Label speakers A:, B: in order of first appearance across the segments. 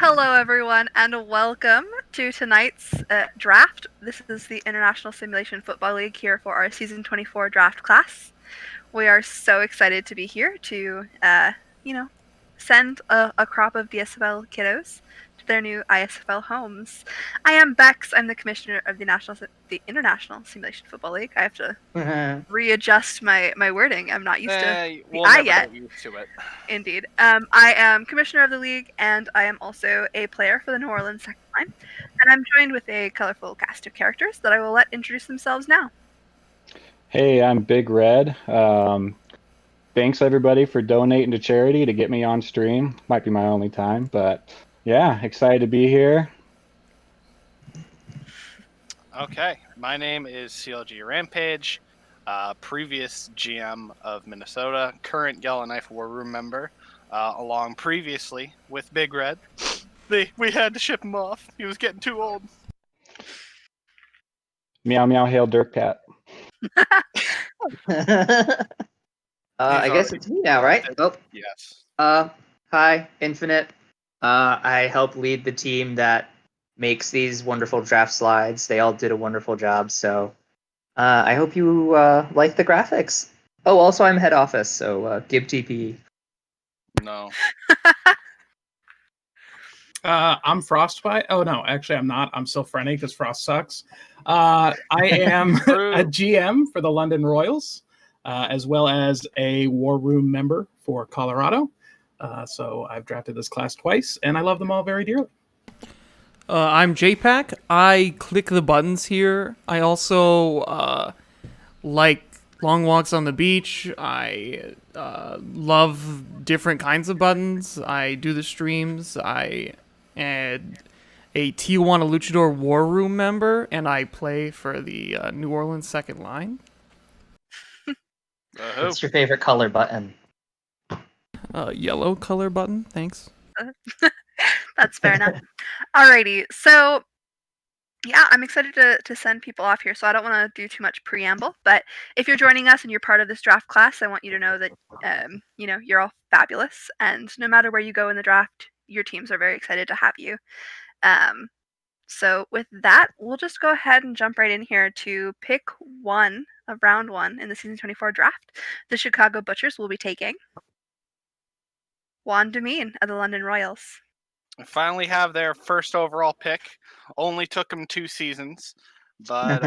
A: Hello, everyone, and welcome to tonight's draft. This is the International Simulation Football League here for our Season 24 draft class. We are so excited to be here to, send a crop of DSFL kiddos to their new ISFL homes. I am Bex. I'm the commissioner of the International Simulation Football League. I have to readjust my wording. I'm not used to
B: we'll
A: I
B: never
A: yet.
B: get used to it.
A: Indeed. I am commissioner of the league, and I am also a player for the New Orleans second line. And I'm joined with a colorful cast of characters that I will let introduce themselves now.
C: Hey, I'm Big Red. Thanks everybody for donating to charity to get me on stream. Might be my only time, but yeah, excited to be here.
B: Okay, my name is CLG Rampage, previous GM of Minnesota, current Yellowknife War Room member, along previously with Big Red. We had to ship him off. He was getting too old.
C: Meow meow hail Dirk Cat.
D: I guess it's me now, right? Oh,
B: yes.
D: Hi, Infinite. I help lead the team that makes these wonderful draft slides. They all did a wonderful job, so I hope you like the graphics. Oh, also I'm head office, so Gib TP.
B: No.
E: I'm Frostbite. Oh no, actually I'm not. I'm still Frenny because Frost sucks. I am a GM for the London Royals, as well as a War Room member for Colorado. So I've drafted this class twice, and I love them all very dearly.
F: I'm JPack. I click the buttons here. I also like long walks on the beach. I love different kinds of buttons. I do the streams. I am a Tijuana Luchador War Room member, and I play for the New Orleans second line.
D: What's your favorite color button?
F: Yellow color button. Thanks.
A: That's fair enough. Alrighty, so yeah, I'm excited to send people off here, so I don't want to do too much preamble, but if you're joining us and you're part of this draft class, I want you to know that, you're all fabulous, and no matter where you go in the draft, your teams are very excited to have you. So with that, we'll just go ahead and jump right in here to pick one of round one in the Season 24 draft. The Chicago Butchers will be taking Juan Demeen of the London Royals.
B: Finally have their first overall pick. Only took them 2 seasons. But,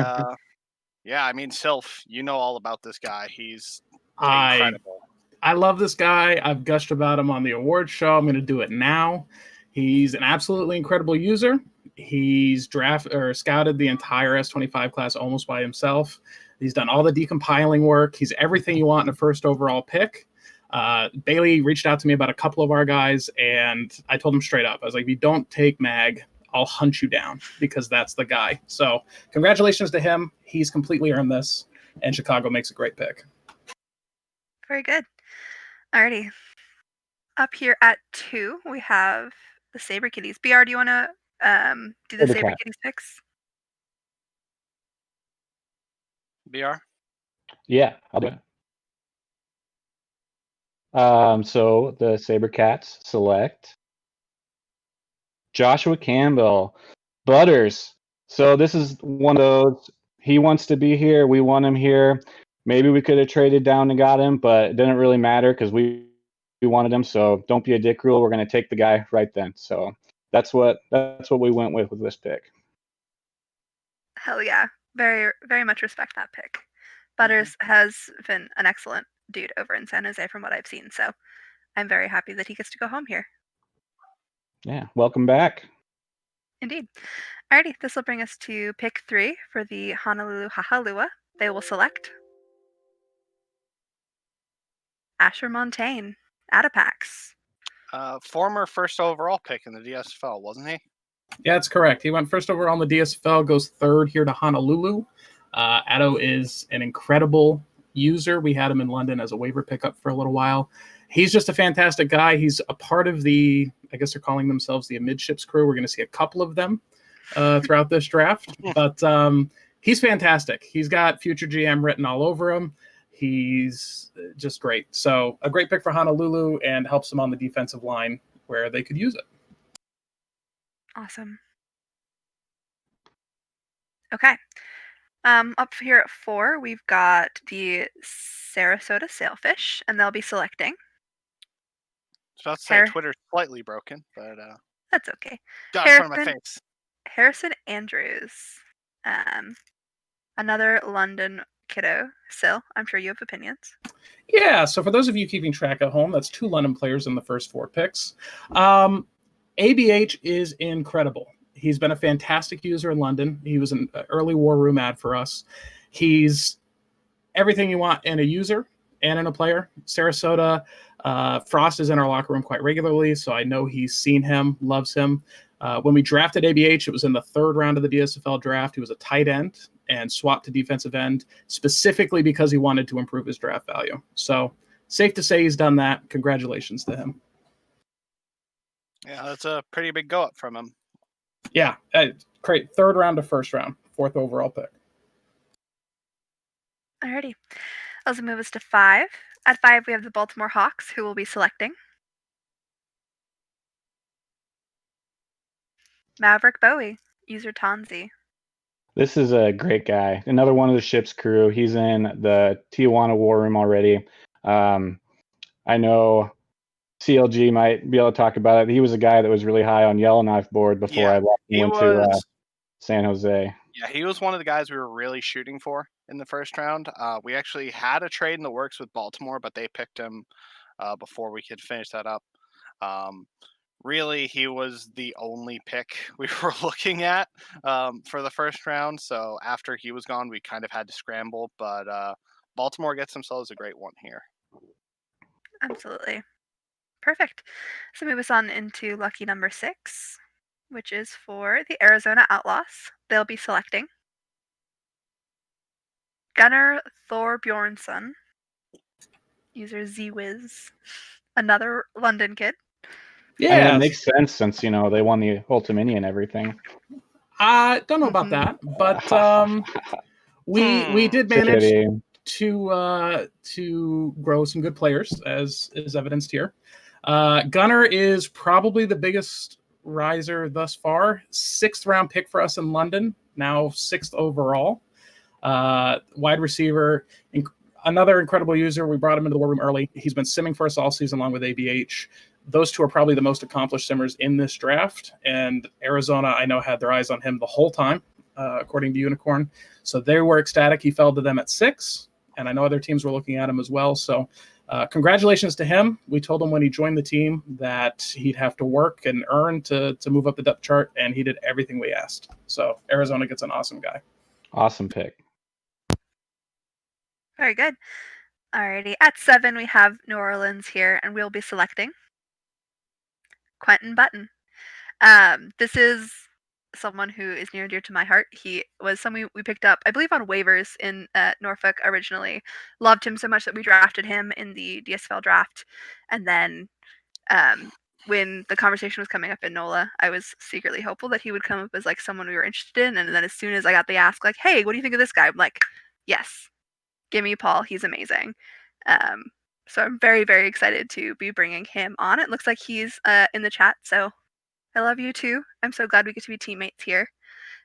B: yeah, I mean, Sylph, you know all about this guy. He's incredible.
E: I love this guy. I've gushed about him on the awards show. I'm going to do it now. He's an absolutely incredible user. He's scouted the entire S25 class almost by himself. He's done all the decompiling work. He's everything you want in a first overall pick. Bailey reached out to me about a couple of our guys, and I told him straight up, I was like, if you don't take Mag, I'll hunt you down, because that's the guy. So congratulations to him. He's completely earned this, and Chicago makes a great pick.
A: Very good. Alrighty. Up here at 2, we have the Saber Kitties. BR, do you want to do the Saber Kitties picks?
B: BR?
C: Yeah, I'll do it. So the Sabercats select Joshua Campbell, Butters. So this is one of those, he wants to be here, we want him here. Maybe we could have traded down and got him, but it didn't really matter because we wanted him. So don't be a dick rule. We're going to take the guy right then. So that's what we went with this pick.
A: Hell yeah. Very, very much respect that pick. Butters has been an excellent dude over in San Jose from what I've seen, so I'm very happy that he gets to go home here.
C: Yeah, welcome back.
A: Indeed. Alrighty, this will bring us to pick 3 for the Honolulu Hahalua. They will select Asher Montaigne, Adapax.
B: Former first overall pick in the DSFL, wasn't he?
E: Yeah, that's correct. He went first overall in the DSFL, goes third here to Honolulu. Addo is an incredible user. We had him in London as a waiver pickup for a little while. He's just a fantastic guy. He's a part of the, I guess they're calling themselves the Amidships crew. We're going to see a couple of them throughout this draft. But he's fantastic. He's got future GM written all over him. He's just great. So a great pick for Honolulu, and helps them on the defensive line where they could use it.
A: Awesome. Okay. Up here at 4, we've got the Sarasota Sailfish, and they'll be selecting.
B: I was about to say Twitter's slightly broken, but
A: That's okay.
B: got in front of my face.
A: Harrison Andrews. Another London kiddo. Sil, I'm sure you have opinions.
E: Yeah, so for those of you keeping track at home, that's 2 London players in the first 4 picks. ABH is incredible. He's been a fantastic user in London. He was an early War Room ad for us. He's everything you want in a user and in a player. Sarasota, Frost is in our locker room quite regularly, so I know he's seen him, loves him. When we drafted ABH, it was in the 3rd round of the ISFL draft. He was a tight end and swapped to defensive end specifically because he wanted to improve his draft value. So safe to say he's done that. Congratulations to him.
B: Yeah, that's a pretty big go up from him.
E: Yeah, great. 3rd round to 1st round, 4th overall pick.
A: Alrighty. Let's move us to 5. At 5, we have the Baltimore Hawks, who will be selecting. Maverick Bowie, user Tonzi.
C: This is a great guy. Another one of the ship's crew. He's in the Tijuana War Room already. I know CLG might be able to talk about it. He was a guy that was really high on Yellowknife board before I went to San Jose.
B: Yeah, he was one of the guys we were really shooting for in the first round. We actually had a trade in the works with Baltimore, but they picked him before we could finish that up. Really, he was the only pick we were looking at for the first round. So after he was gone, we kind of had to scramble. But Baltimore gets themselves a great one here.
A: Absolutely. Perfect. So move us on into lucky number 6, which is for the Arizona Outlaws. They'll be selecting Gunnar Thorbjornsson, user ZWiz, another London kid.
E: Yeah,
C: I mean, it makes sense since, they won the Ultimate and everything.
E: I don't know about that, but we did manage to grow some good players, as is evidenced here. Gunnar is probably the biggest riser thus far. 6th round pick for us in London, now 6th overall. Wide receiver, another incredible user. We brought him into the War Room early. He's been simming for us all season along with ABH. Those 2 are probably the most accomplished simmers in this draft, and Arizona, I know, had their eyes on him the whole time, according to Unicorn. So they were ecstatic. He fell to them at 6, and I know other teams were looking at him as well. So congratulations to him. We told him when he joined the team that he'd have to work and earn to move up the depth chart, and he did everything we asked. So Arizona gets an awesome guy.
C: Awesome pick.
A: Very good. Alrighty. At 7, we have New Orleans here, and we'll be selecting Quentin Button. This is someone who is near and dear to my heart. He was someone we picked up, I believe, on waivers in Norfolk originally. Loved him so much that we drafted him in the DSFL draft. And then when the conversation was coming up in NOLA, I was secretly hopeful that he would come up as like someone we were interested in. And then as soon as I got the ask, like, hey, what do you think of this guy? I'm like, yes, give me Paul. He's amazing. So I'm very, very excited to be bringing him on. It looks like he's in the chat, so I love you too. I'm so glad we get to be teammates here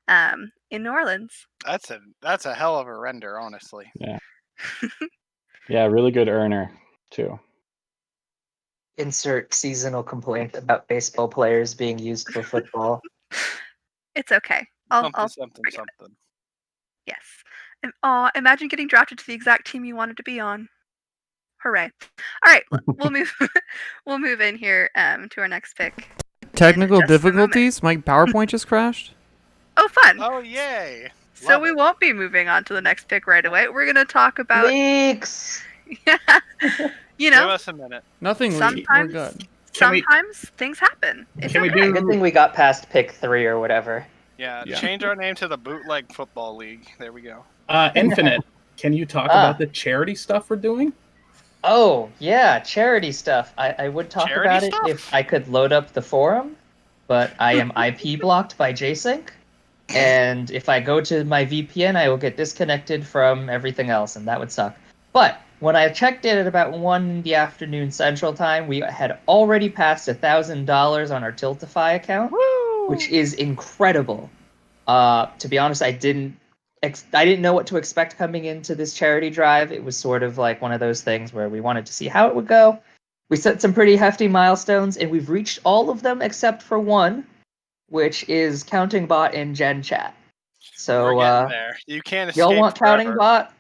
A: in New Orleans.
B: That's a hell of a render, honestly.
C: Yeah. Yeah, really good earner too.
D: Insert seasonal complaint about baseball players being used for football.
A: It's okay. I'll
B: something.
A: Yes. Imagine getting drafted to the exact team you wanted to be on. Hooray! All right, we'll move in here to our next pick.
F: Technical difficulties? My PowerPoint just crashed.
A: Oh, fun!
B: Oh, yay!
A: So we won't be moving on to the next pick right away. We're gonna talk about
D: leaks.
A: Yeah,
B: give us a minute.
F: Nothing leaked. We're good.
A: Sometimes things happen. It's
E: can we
A: okay.
E: do?
D: Good thing we got past pick 3 or whatever.
B: Yeah, change our name to the Bootleg Football League. There we go.
E: Infinite. Can you talk about the charity stuff we're doing?
D: Oh, yeah, charity stuff. I would talk about it if I could load up the forum, but I am IP blocked by JSync, and if I go to my VPN, I will get disconnected from everything else, and that would suck. But when I checked in at about 1 in the afternoon Central Time, we had already passed $1,000 on our Tiltify account.
B: Woo!
D: which is incredible. To be honest, I didn't know what to expect coming into this charity drive. It was sort of like one of those things where we wanted to see how it would go. We set some pretty hefty milestones, and we've reached all of them except for one, which is Counting Bot in Gen Chat. So
B: We're getting there. You can't escape
D: y'all want
B: forever.
D: Counting Bot?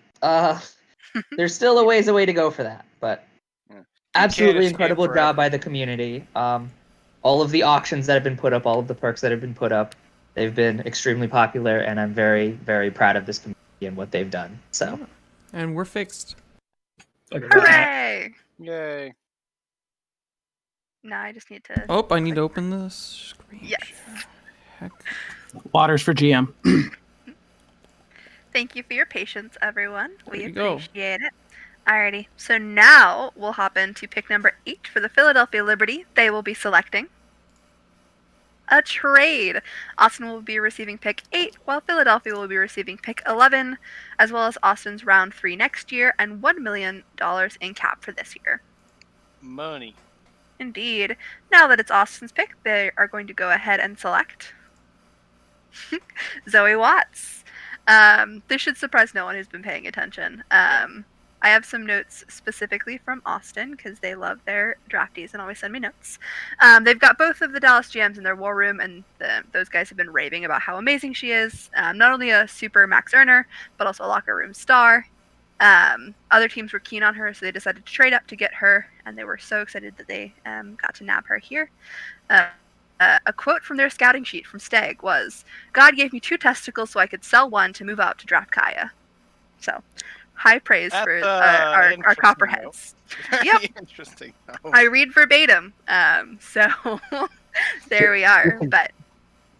D: There's still a ways away to go for that, but absolutely incredible job by the community. All of the auctions that have been put up, all of the perks that have been put up, they've been extremely popular, and I'm very, very proud of this community and what they've done. So,
F: And we're fixed.
A: Hooray!
B: Yay.
A: Now I just need to.
F: Oh, I need to open the screen.
A: Yes.
F: Heck.
E: Waters for GM.
A: Thank you for your patience, everyone. We
F: There you go.
A: appreciate it. Alrighty, so now we'll hop into pick number 8 for the Philadelphia Liberty. They will be selecting a trade. Austin will be receiving pick 8, while Philadelphia will be receiving pick 11, as well as Austin's round 3 next year and $1 million in cap for this year.
B: Money.
A: Indeed. Now that it's Austin's pick, they are going to go ahead and select Zoe Watts. This should surprise no one who's been paying attention. I have some notes specifically from Austin because they love their draftees and always send me notes. They've got both of the Dallas GMs in their war room, and those guys have been raving about how amazing she is. Not only a super max earner, but also a locker room star. Other teams were keen on her, so they decided to trade up to get her, and they were so excited that they got to nab her here. A quote from their scouting sheet from Stag was, "God gave me 2 testicles so I could sell one to move out to draft Kaya." So, high praise for our copperheads. Yep.
B: Interesting.
A: I read verbatim. So, there we are. But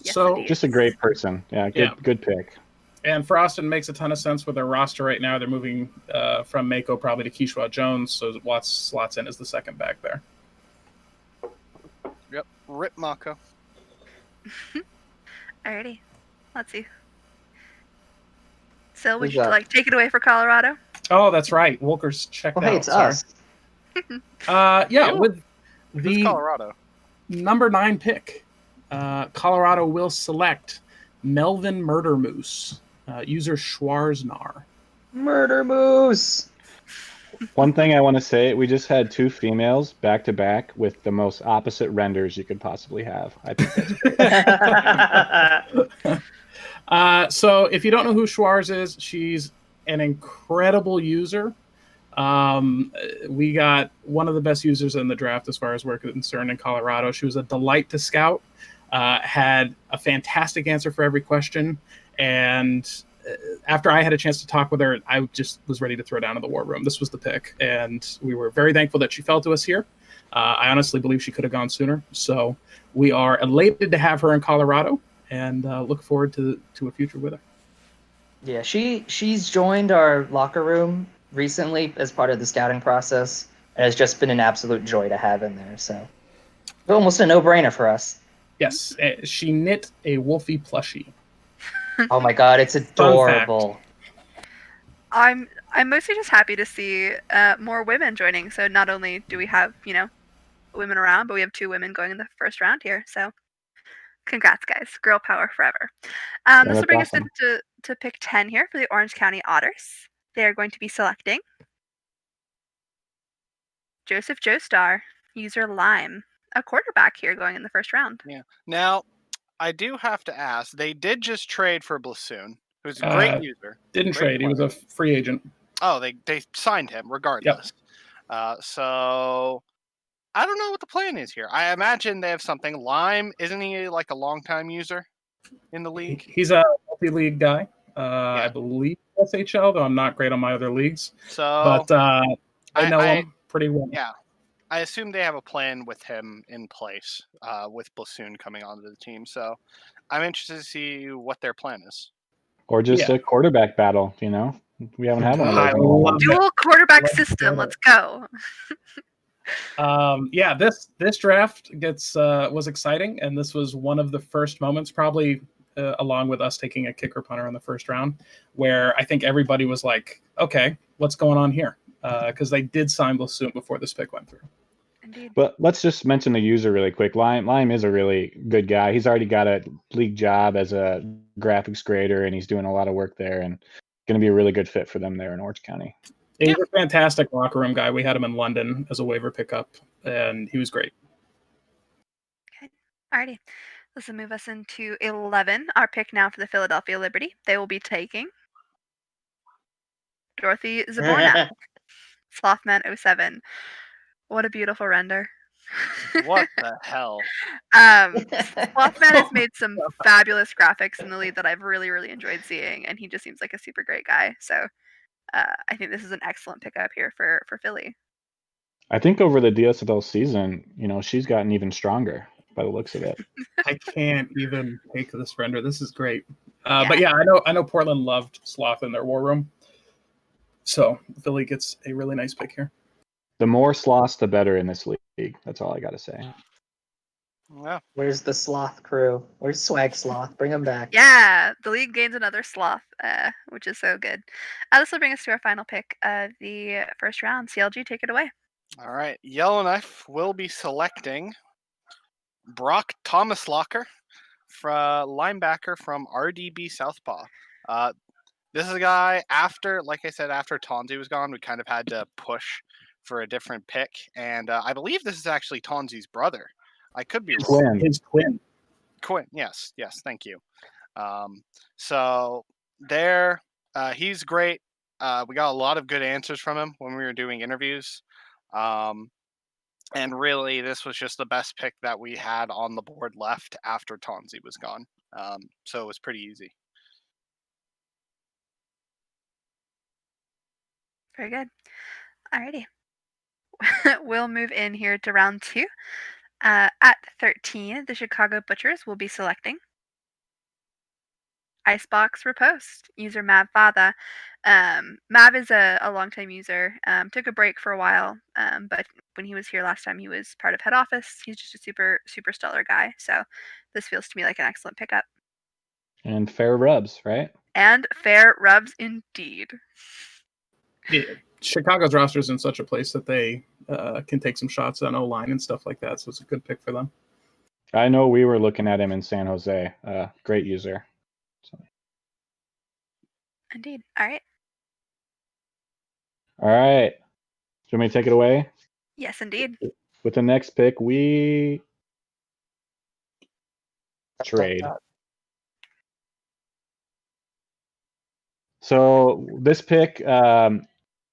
A: yes,
E: So-
A: indeed.
C: Just a great person. Yeah, good pick.
E: And for Austin, makes a ton of sense with their roster right now. They're moving from Mako probably to Kishwa Jones, so Watts slots in as the second back there.
B: Yep. Rip Mako.
A: Alrighty. Let's see. Sil, would
D: Who's
A: you
D: up?
A: like take it away for Colorado?
E: Oh, that's right. Wolker's checked
D: oh,
E: out.
D: hey, it's
E: Sorry.
D: us.
E: Yeah,
B: Ew.
E: with
B: Who's
E: the
B: Colorado?
E: number 9 pick, Colorado will select Melvin Murder Moose, user Schwarznar.
D: Murder Moose.
C: One thing I want to say, we just had 2 females back to back with the most opposite renders you could possibly have. I think that's
E: So if you don't know who Schwarz is, she's an incredible user. We got one of the best users in the draft as far as we're concerned in Colorado. She was a delight to scout, had a fantastic answer for every question, and after I had a chance to talk with her, I just was ready to throw down in the war room. This was the pick, and we were very thankful that she fell to us here. I honestly believe she could have gone sooner, so we are elated to have her in Colorado, and look forward to a future with her.
D: Yeah, she's joined our locker room recently as part of the scouting process, and it's just been an absolute joy to have in there. So, almost a no-brainer for us.
E: Yes, she knit a Wolfie plushie.
D: Oh my god, it's adorable.
A: I'm mostly just happy to see more women joining. So not only do we have women around, but we have 2 women going in the first round here. So congrats, guys! Girl power forever. This will bring us to pick 10 here for the Orange County Otters. They are going to be selecting Joseph Joestar, user Lime, a quarterback here going in the first round.
B: Yeah. Now, I do have to ask. They did just trade for Blasoon, who's a great user.
E: Didn't
B: Great
E: trade. He was a free agent.
B: Oh, they signed him regardless. So I don't know what the plan is here. I imagine they have something. Lime, isn't he like a longtime user in the league?
E: He's a multi-league guy. I believe SHL, though I'm not great on my other leagues.
B: So,
E: but I know him pretty well.
B: Yeah, I assume they have a plan with him in place, with Blasoon coming onto the team. So I'm interested to see what their plan is.
C: Or just a quarterback battle, We haven't had one of those.
E: I love
A: Dual quarterback system. Let's go.
E: This draft was exciting, and this was one of the first moments, probably along with us taking a kicker punter in the first round, where I think everybody was like, okay, what's going on here? Because they did sign Blasoon before this pick went through.
A: Indeed.
C: But let's just mention the user really quick. Lime is a really good guy. He's already got a league job as a graphics grader, and he's doing a lot of work there, and going to be a really good fit for them there in Orange County.
E: He's a fantastic locker room guy. We had him in London as a waiver pickup, and he was great.
A: Okay. Alrighty. This will move us into 11. Our pick now for the Philadelphia Liberty. They will be taking Dorothy Zaborna, Slothman 07. What a beautiful render.
B: What the hell?
A: Slothman has made some fabulous graphics in the league that I've really, really enjoyed seeing, and he just seems like a super great guy. So I think this is an excellent pickup here for Philly.
C: I think over the DSFL season, she's gotten even stronger by the looks of it.
E: I can't even take this render. This is great.
A: Yeah.
E: But yeah, I know Portland loved Sloth in their war room. So Philly gets a really nice pick here.
C: The more sloths, the better in this league. That's all I got to say.
B: Yeah.
D: Where's the sloth crew? Where's Swag Sloth? Bring him back.
A: Yeah, the league gains another sloth, which is so good. This will bring us to our final pick of the first round. CLG, take it away.
B: All right. Yellowknife will be selecting Brock Thomas Locker, linebacker from RDB Southpaw. This is a guy after Tonzi was gone, we kind of had to push for a different pick. And I believe this is actually Tonzi's brother. I could be wrong.
E: His twin.
B: Quinn, yes, thank you. So there, he's great. We got a lot of good answers from him when we were doing interviews. And really, this was just the best pick that we had on the board left after Tonzi was gone. So it was pretty easy.
A: Very good. Alrighty. We'll move in here to round 2. At 13, the Chicago Butchers will be selecting Icebox Repost, user Mav Fatha. Mav is a longtime user, took a break for a while, but when he was here last time, he was part of head office. He's just a super, super stellar guy. So this feels to me like an excellent pickup.
C: And fair rubs, right?
A: And fair rubs indeed.
E: Yeah. Chicago's roster is in such a place that they can take some shots on O-line and stuff like that, so it's a good pick for them.
C: I know we were looking at him in San Jose. Great user. So.
A: Indeed. All right.
C: All right. Do you want me to take it away?
A: Yes, indeed.
C: With the next pick, we trade. So this pick,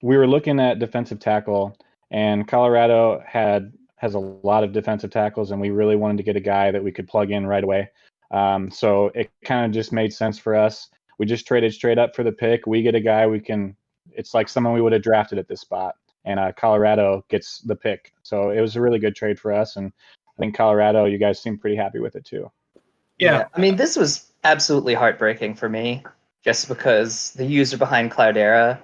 C: we were looking at defensive tackle, and Colorado has a lot of defensive tackles, and we really wanted to get a guy that we could plug in right away. So it kind of just made sense for us. We just traded straight up for the pick. We get a guy it's like someone we would have drafted at this spot, and Colorado gets the pick. So it was a really good trade for us, and I think Colorado, you guys seem pretty happy with it too.
E: Yeah.
D: I mean, this was absolutely heartbreaking for me, just because the user behind Cloudera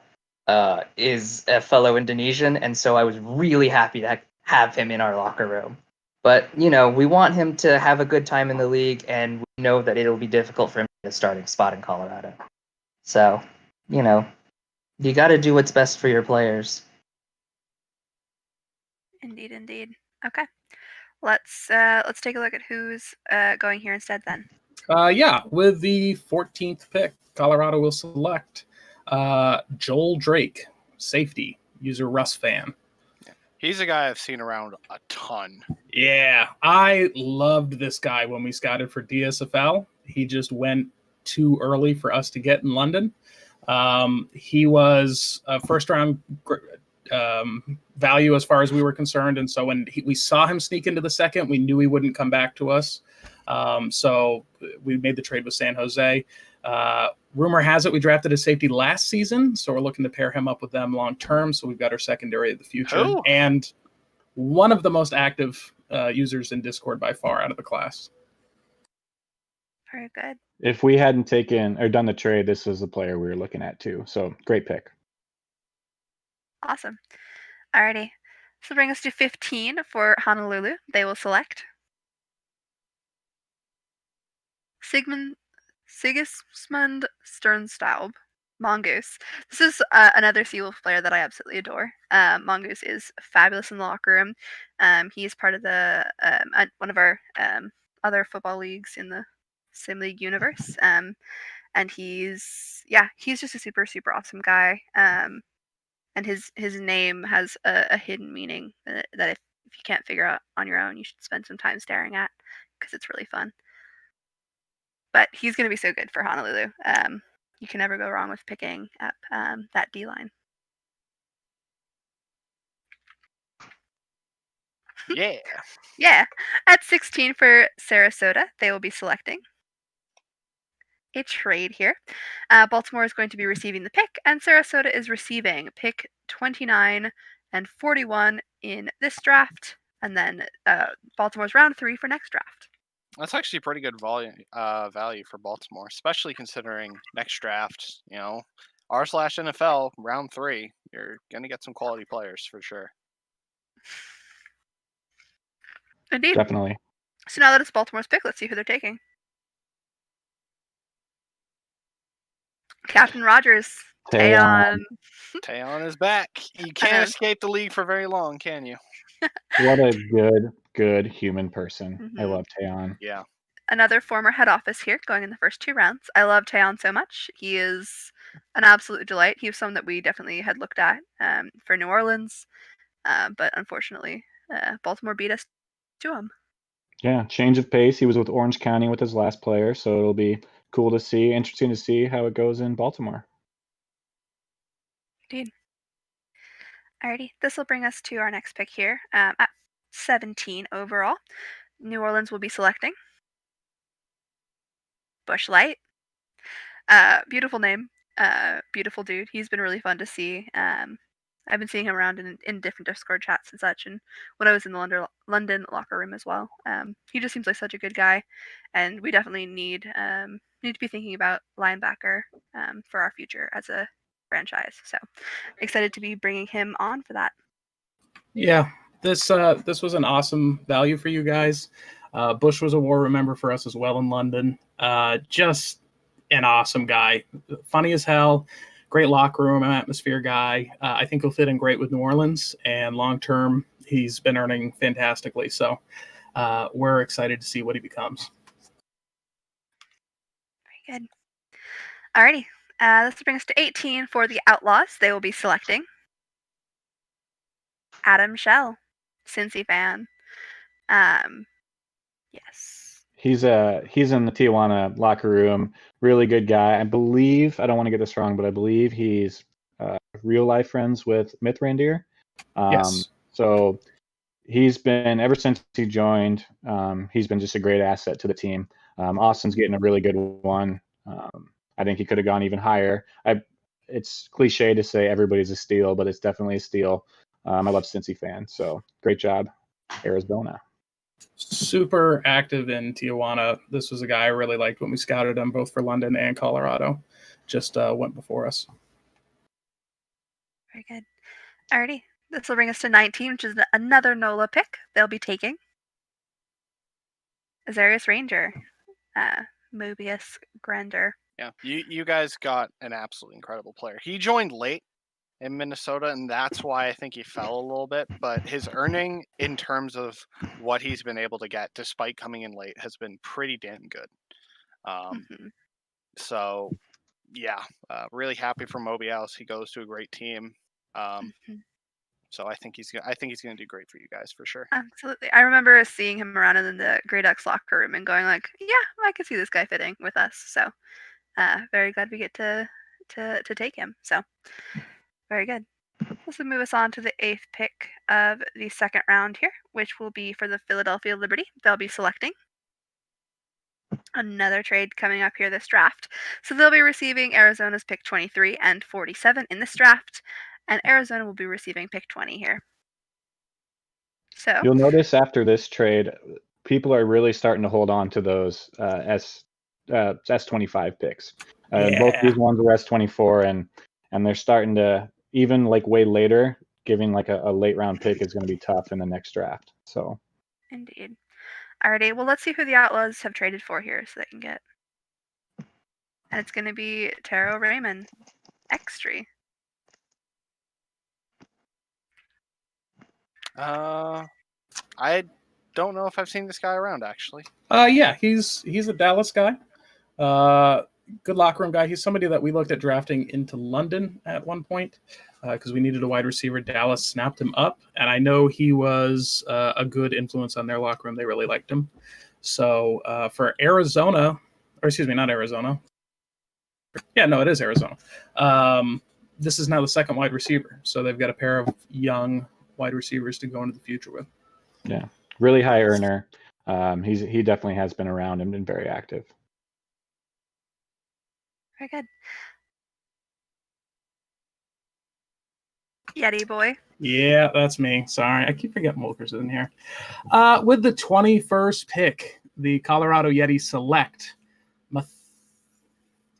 D: is a fellow Indonesian, and so I was really happy to have him in our locker room. But, we want him to have a good time in the league, and we know that it'll be difficult for him to get a starting spot in Colorado. So, you got to do what's best for your players.
A: Indeed. Okay. Let's take a look at who's going here instead then.
E: With the 14th pick, Colorado will select Joel Drake, safety, user Russ Fan.
B: He's a guy I've seen around a ton.
E: Yeah, I loved this guy when we scouted for DSFL. He just went too early for us to get in London. He was a first-round value as far as we were concerned, and so when we saw him sneak into the second, we knew he wouldn't come back to us. So we made the trade with San Jose. Rumor has it we drafted a safety last season, so we're looking to pair him up with them long term. So we've got our secondary of the future, and one of the most active users in Discord by far out of the class.
A: Very good.
C: If we hadn't taken or done the trade, this was the player we were looking at too. So great pick.
A: Awesome. Alrighty. This will bring us to 15 for Honolulu. They will select Sigismund Sternstaub, Mongoose. This is another Seawolf player that I absolutely adore. Mongoose is fabulous in the locker room. He's part of the one of our other football leagues in the Sim League universe. And he's just a super super awesome guy. And his name has a hidden meaning that if you can't figure out on your own, you should spend some time staring at because it's really fun. But he's going to be so good for Honolulu. You can never go wrong with picking up that D line.
B: Yeah.
A: Yeah. At 16 for Sarasota, they will be selecting a trade here. Baltimore is going to be receiving the pick, and Sarasota is receiving pick 29 and 41 in this draft, and then Baltimore's round 3 for next draft.
B: That's actually pretty good value for Baltimore, especially considering next draft, r/NFL round 3, you're gonna get some quality players for sure.
A: Indeed.
C: Definitely.
A: So now that it's Baltimore's pick, let's see who they're taking. Captain Rogers.
C: Taeyeon.
B: Taeyeon is back. You can't escape the league for very long, can you?
C: What a good human person. I love Taeyeon.
B: Yeah.
A: Another former head office here, going in the first 2 rounds. I love Taeyeon so much. He is an absolute delight. He was someone that we definitely had looked at for New Orleans, but unfortunately, Baltimore beat us to him.
C: Yeah, change of pace. He was with Orange County with his last player, so it'll be cool to see, interesting to see how it goes in Baltimore.
A: Indeed. Alrighty, this will bring us to our next pick here. At 17 overall, New Orleans will be selecting Bush Light. Beautiful name. Beautiful dude. He's been really fun to see. I've been seeing him around in different Discord chats and such, and when I was in the London locker room as well. He just seems like such a good guy, and we definitely need to be thinking about linebacker for our future as a franchise. So excited to be bringing him on for that.
E: Yeah, this was an awesome value for you guys. Bush was a war remember for us as well in London. Just an awesome guy, funny as hell, great locker room atmosphere guy. I think he'll fit in great with New Orleans, and long term, he's been earning fantastically. So we're excited to see what he becomes.
A: Very good. Alrighty, this will bring us to 18 for the Outlaws. They will be selecting Adam Shell, Cincy fan. Yes.
C: He's in the Tijuana locker room. Really good guy. I believe, I don't want to get this wrong, but I believe he's real life friends with Mithrandir.
E: Yes.
C: So he's been, ever since he joined, he's been just a great asset to the team. Austin's getting a really good one. I think he could have gone even higher. It's cliche to say everybody's a steal, but it's definitely a steal. I love Cincy fan, so great job, Arizona.
E: Super active in Tijuana. This was a guy I really liked when we scouted him, both for London and Colorado. Just went before us.
A: Very good. Alrighty. This will bring us to 19, which is another NOLA pick. They'll be taking Azarius Ranger, Mobius Grender.
B: Yeah. You guys got an absolutely incredible player. He joined late in Minnesota, and that's why I think he fell a little bit. But his earning in terms of what he's been able to get, despite coming in late, has been pretty damn good. So, yeah, really happy for Mobius. He goes to a great team. So I think he's gonna do great for you guys for sure.
A: Absolutely. I remember seeing him around in the Grey Ducks locker room and going like, yeah, I could see this guy fitting with us. So very glad we get to take him. So very good. This will move us on to the 8th pick of the second round here, which will be for the Philadelphia Liberty. They'll be selecting another trade coming up here this draft. So they'll be receiving Arizona's pick 23 and 47 in this draft, and Arizona will be receiving pick 20 here. So
C: you'll notice after this trade, people are really starting to hold on to those S25 picks. Both these ones were S24, and they're starting to, even like way later, giving like a late round pick is going to be tough in the next draft. So
A: indeed. Alrighty, well, let's see who the Outlaws have traded for here so they can get. And it's going to be Taro Raymond. Extra.
B: I don't know if I've seen this guy around actually.
E: Yeah, he's a Dallas guy. Good locker room guy. He's somebody that we looked at drafting into London at one point because we needed a wide receiver. Dallas snapped him up, and I know he was a good influence on their locker room. They really liked him. So for Arizona, or excuse me, not Arizona. Yeah, no, it is Arizona. This is now the second wide receiver. So they've got a pair of young wide receivers to go into the future with.
C: Yeah, really high earner. He definitely has been around and been very active.
A: Very good. Yeti boy.
E: Yeah, that's me. Sorry, I keep forgetting Wilker's in here. With the 21st pick, the Colorado Yeti select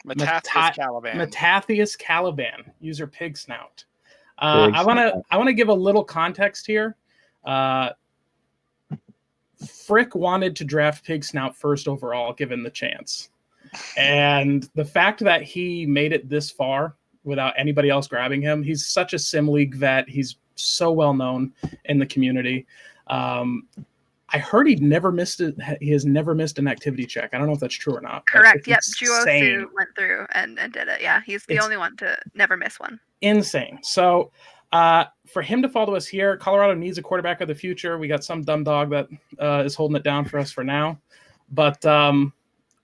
E: Matthias Caliban, user Pig Snout. I want to give a little context here. Frick wanted to draft Pig Snout first overall, given the chance, and the fact that he made it this far without anybody else grabbing him. He's such a sim league vet. He's so well known in the community. I heard he has never missed an activity check. I don't know if that's true or not.
A: Correct. Yep. Juosu went through and did it. Yeah, he's the only one to never miss one.
E: Insane. So for him to follow us here, Colorado needs a quarterback of the future. We got some dumb dog that is holding it down for us for now. But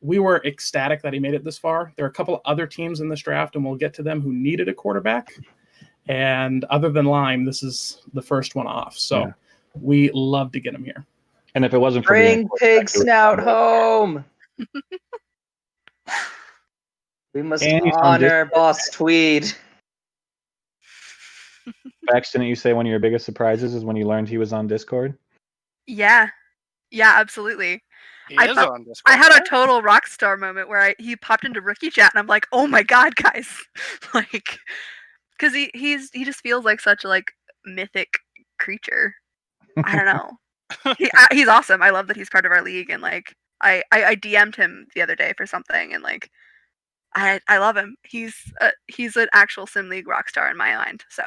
E: we were ecstatic that he made it this far. There are a couple of other teams in this draft, and we'll get to them, who needed a quarterback. And other than Lime, this is the first one off. So we love to get him here.
C: And if it wasn't for
D: Bring Pig Snout home. We must honor Boss Tweed.
C: Bex, didn't you say one of your biggest surprises is when you learned he was on Discord?
A: Yeah, absolutely.
B: I
A: had a total rock star moment where he popped into rookie chat, and I'm like, oh my god, guys, like, because he just feels like such a like mythic creature. I don't know. He's awesome. I love that he's part of our league, and like I DM'd him the other day for something, and like I love him. He's an actual sim league rock star in my mind. So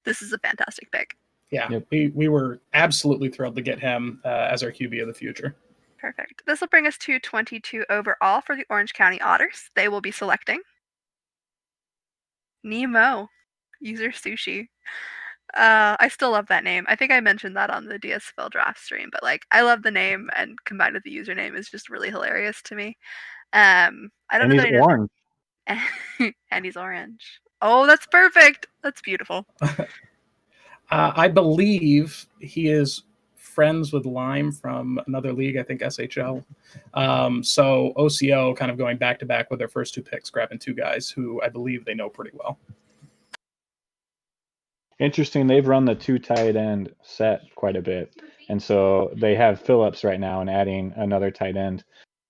A: this is a fantastic pick.
E: Yeah, we were absolutely thrilled to get him as our QB of the future.
A: Perfect. This will bring us to 22 overall for the Orange County Otters. They will be selecting Nemo, user Sushi. I still love that name. I think I mentioned that on the DSFL draft stream, but like I love the name, and combined with the username is just really hilarious to me. I don't know.
C: He's orange.
A: And he's orange. Oh, that's perfect. That's beautiful.
E: I believe he is friends with Lime from another league, I think SHL. So OCO kind of going back to back with their first two picks, grabbing two guys who I believe they know pretty well.
C: Interesting. They've run the two tight end set quite a bit. And so they have Phillips right now and adding another tight end.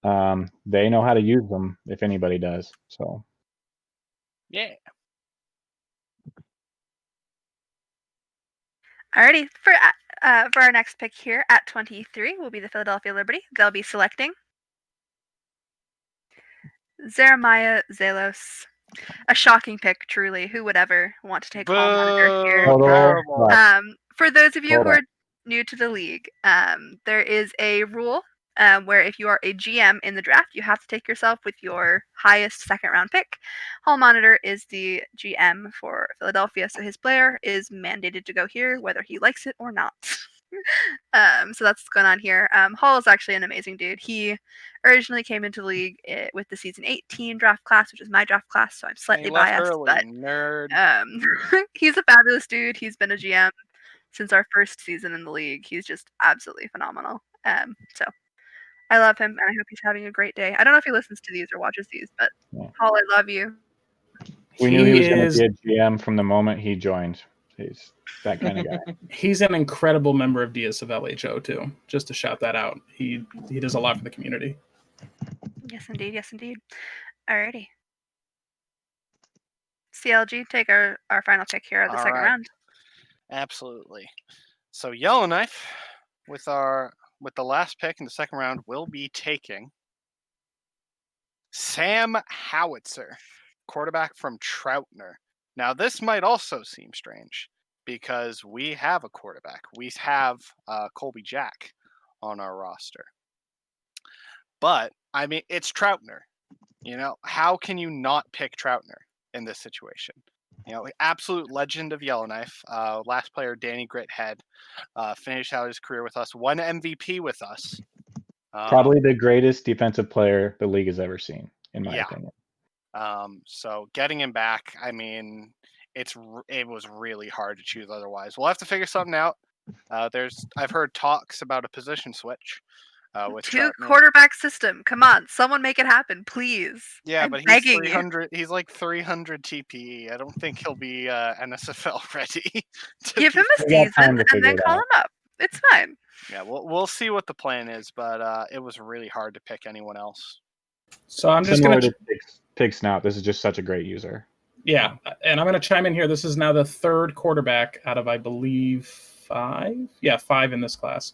C: They know how to use them if anybody does. So,
B: yeah.
A: Alrighty, for our next pick here at 23 will be the Philadelphia Liberty. They'll be selecting Jeremiah Zelos. A shocking pick, truly. Who would ever want to take Hall Monitor here? For those of you who are new to the league, there is a rule where if you are a GM in the draft, you have to take yourself with your highest second round pick. Hall Monitor is the GM for Philadelphia, so his player is mandated to go here, whether he likes it or not. So that's what's going on here. Hall is actually an amazing dude. He originally came into the league with the season 18 draft class, which is my draft class, so I'm slightly biased. But
B: nerd.
A: He's a fabulous dude. He's been a GM since our first season in the league. He's just absolutely phenomenal. So I love him, and I hope he's having a great day. I don't know if he listens to these or watches these, but Hall, I love you.
C: We knew he was going to be a GM from the moment he joined. He's that kind of guy.
E: He's an incredible member of DSFL HO too. Just to shout that out. He does a lot for the community.
A: Yes, indeed. Yes, indeed. Alrighty. CLG, take our final pick here of the second round.
B: Absolutely. So Yellowknife, with the last pick in the second round, will be taking Sam Howitzer, quarterback from Troutner. Now, this might also seem strange because we have a quarterback. We have Colby Jack on our roster. But, I mean, it's Troutner. How can you not pick Troutner in this situation? Absolute legend of Yellowknife. Last player, Danny Grithead, finished out his career with us, won MVP with us.
C: Probably the greatest defensive player the league has ever seen, in my opinion.
B: So getting him back, I mean, it was really hard to choose otherwise. We'll have to figure something out. I've heard talks about a position switch with
A: Two
B: Troutner.
A: quarterback system. Come on, someone make it happen, please.
B: Yeah,
A: I'm
B: but he's
A: begging you.
B: 300. He's like 300 TPE. I don't think he'll be NSFL ready.
A: Give him a
C: We got time
A: season
C: to
A: and then
C: figure it
A: call
C: out.
A: him up. It's fine.
B: Yeah, we'll see what the plan is, but it was really hard to pick anyone else.
E: So I'm just
C: Similar
E: going
C: to Pig Snout, this is just such a great user.
E: Yeah, and I'm going to chime in here. This is now the third quarterback out of, I believe, 5? Yeah, 5 in this class.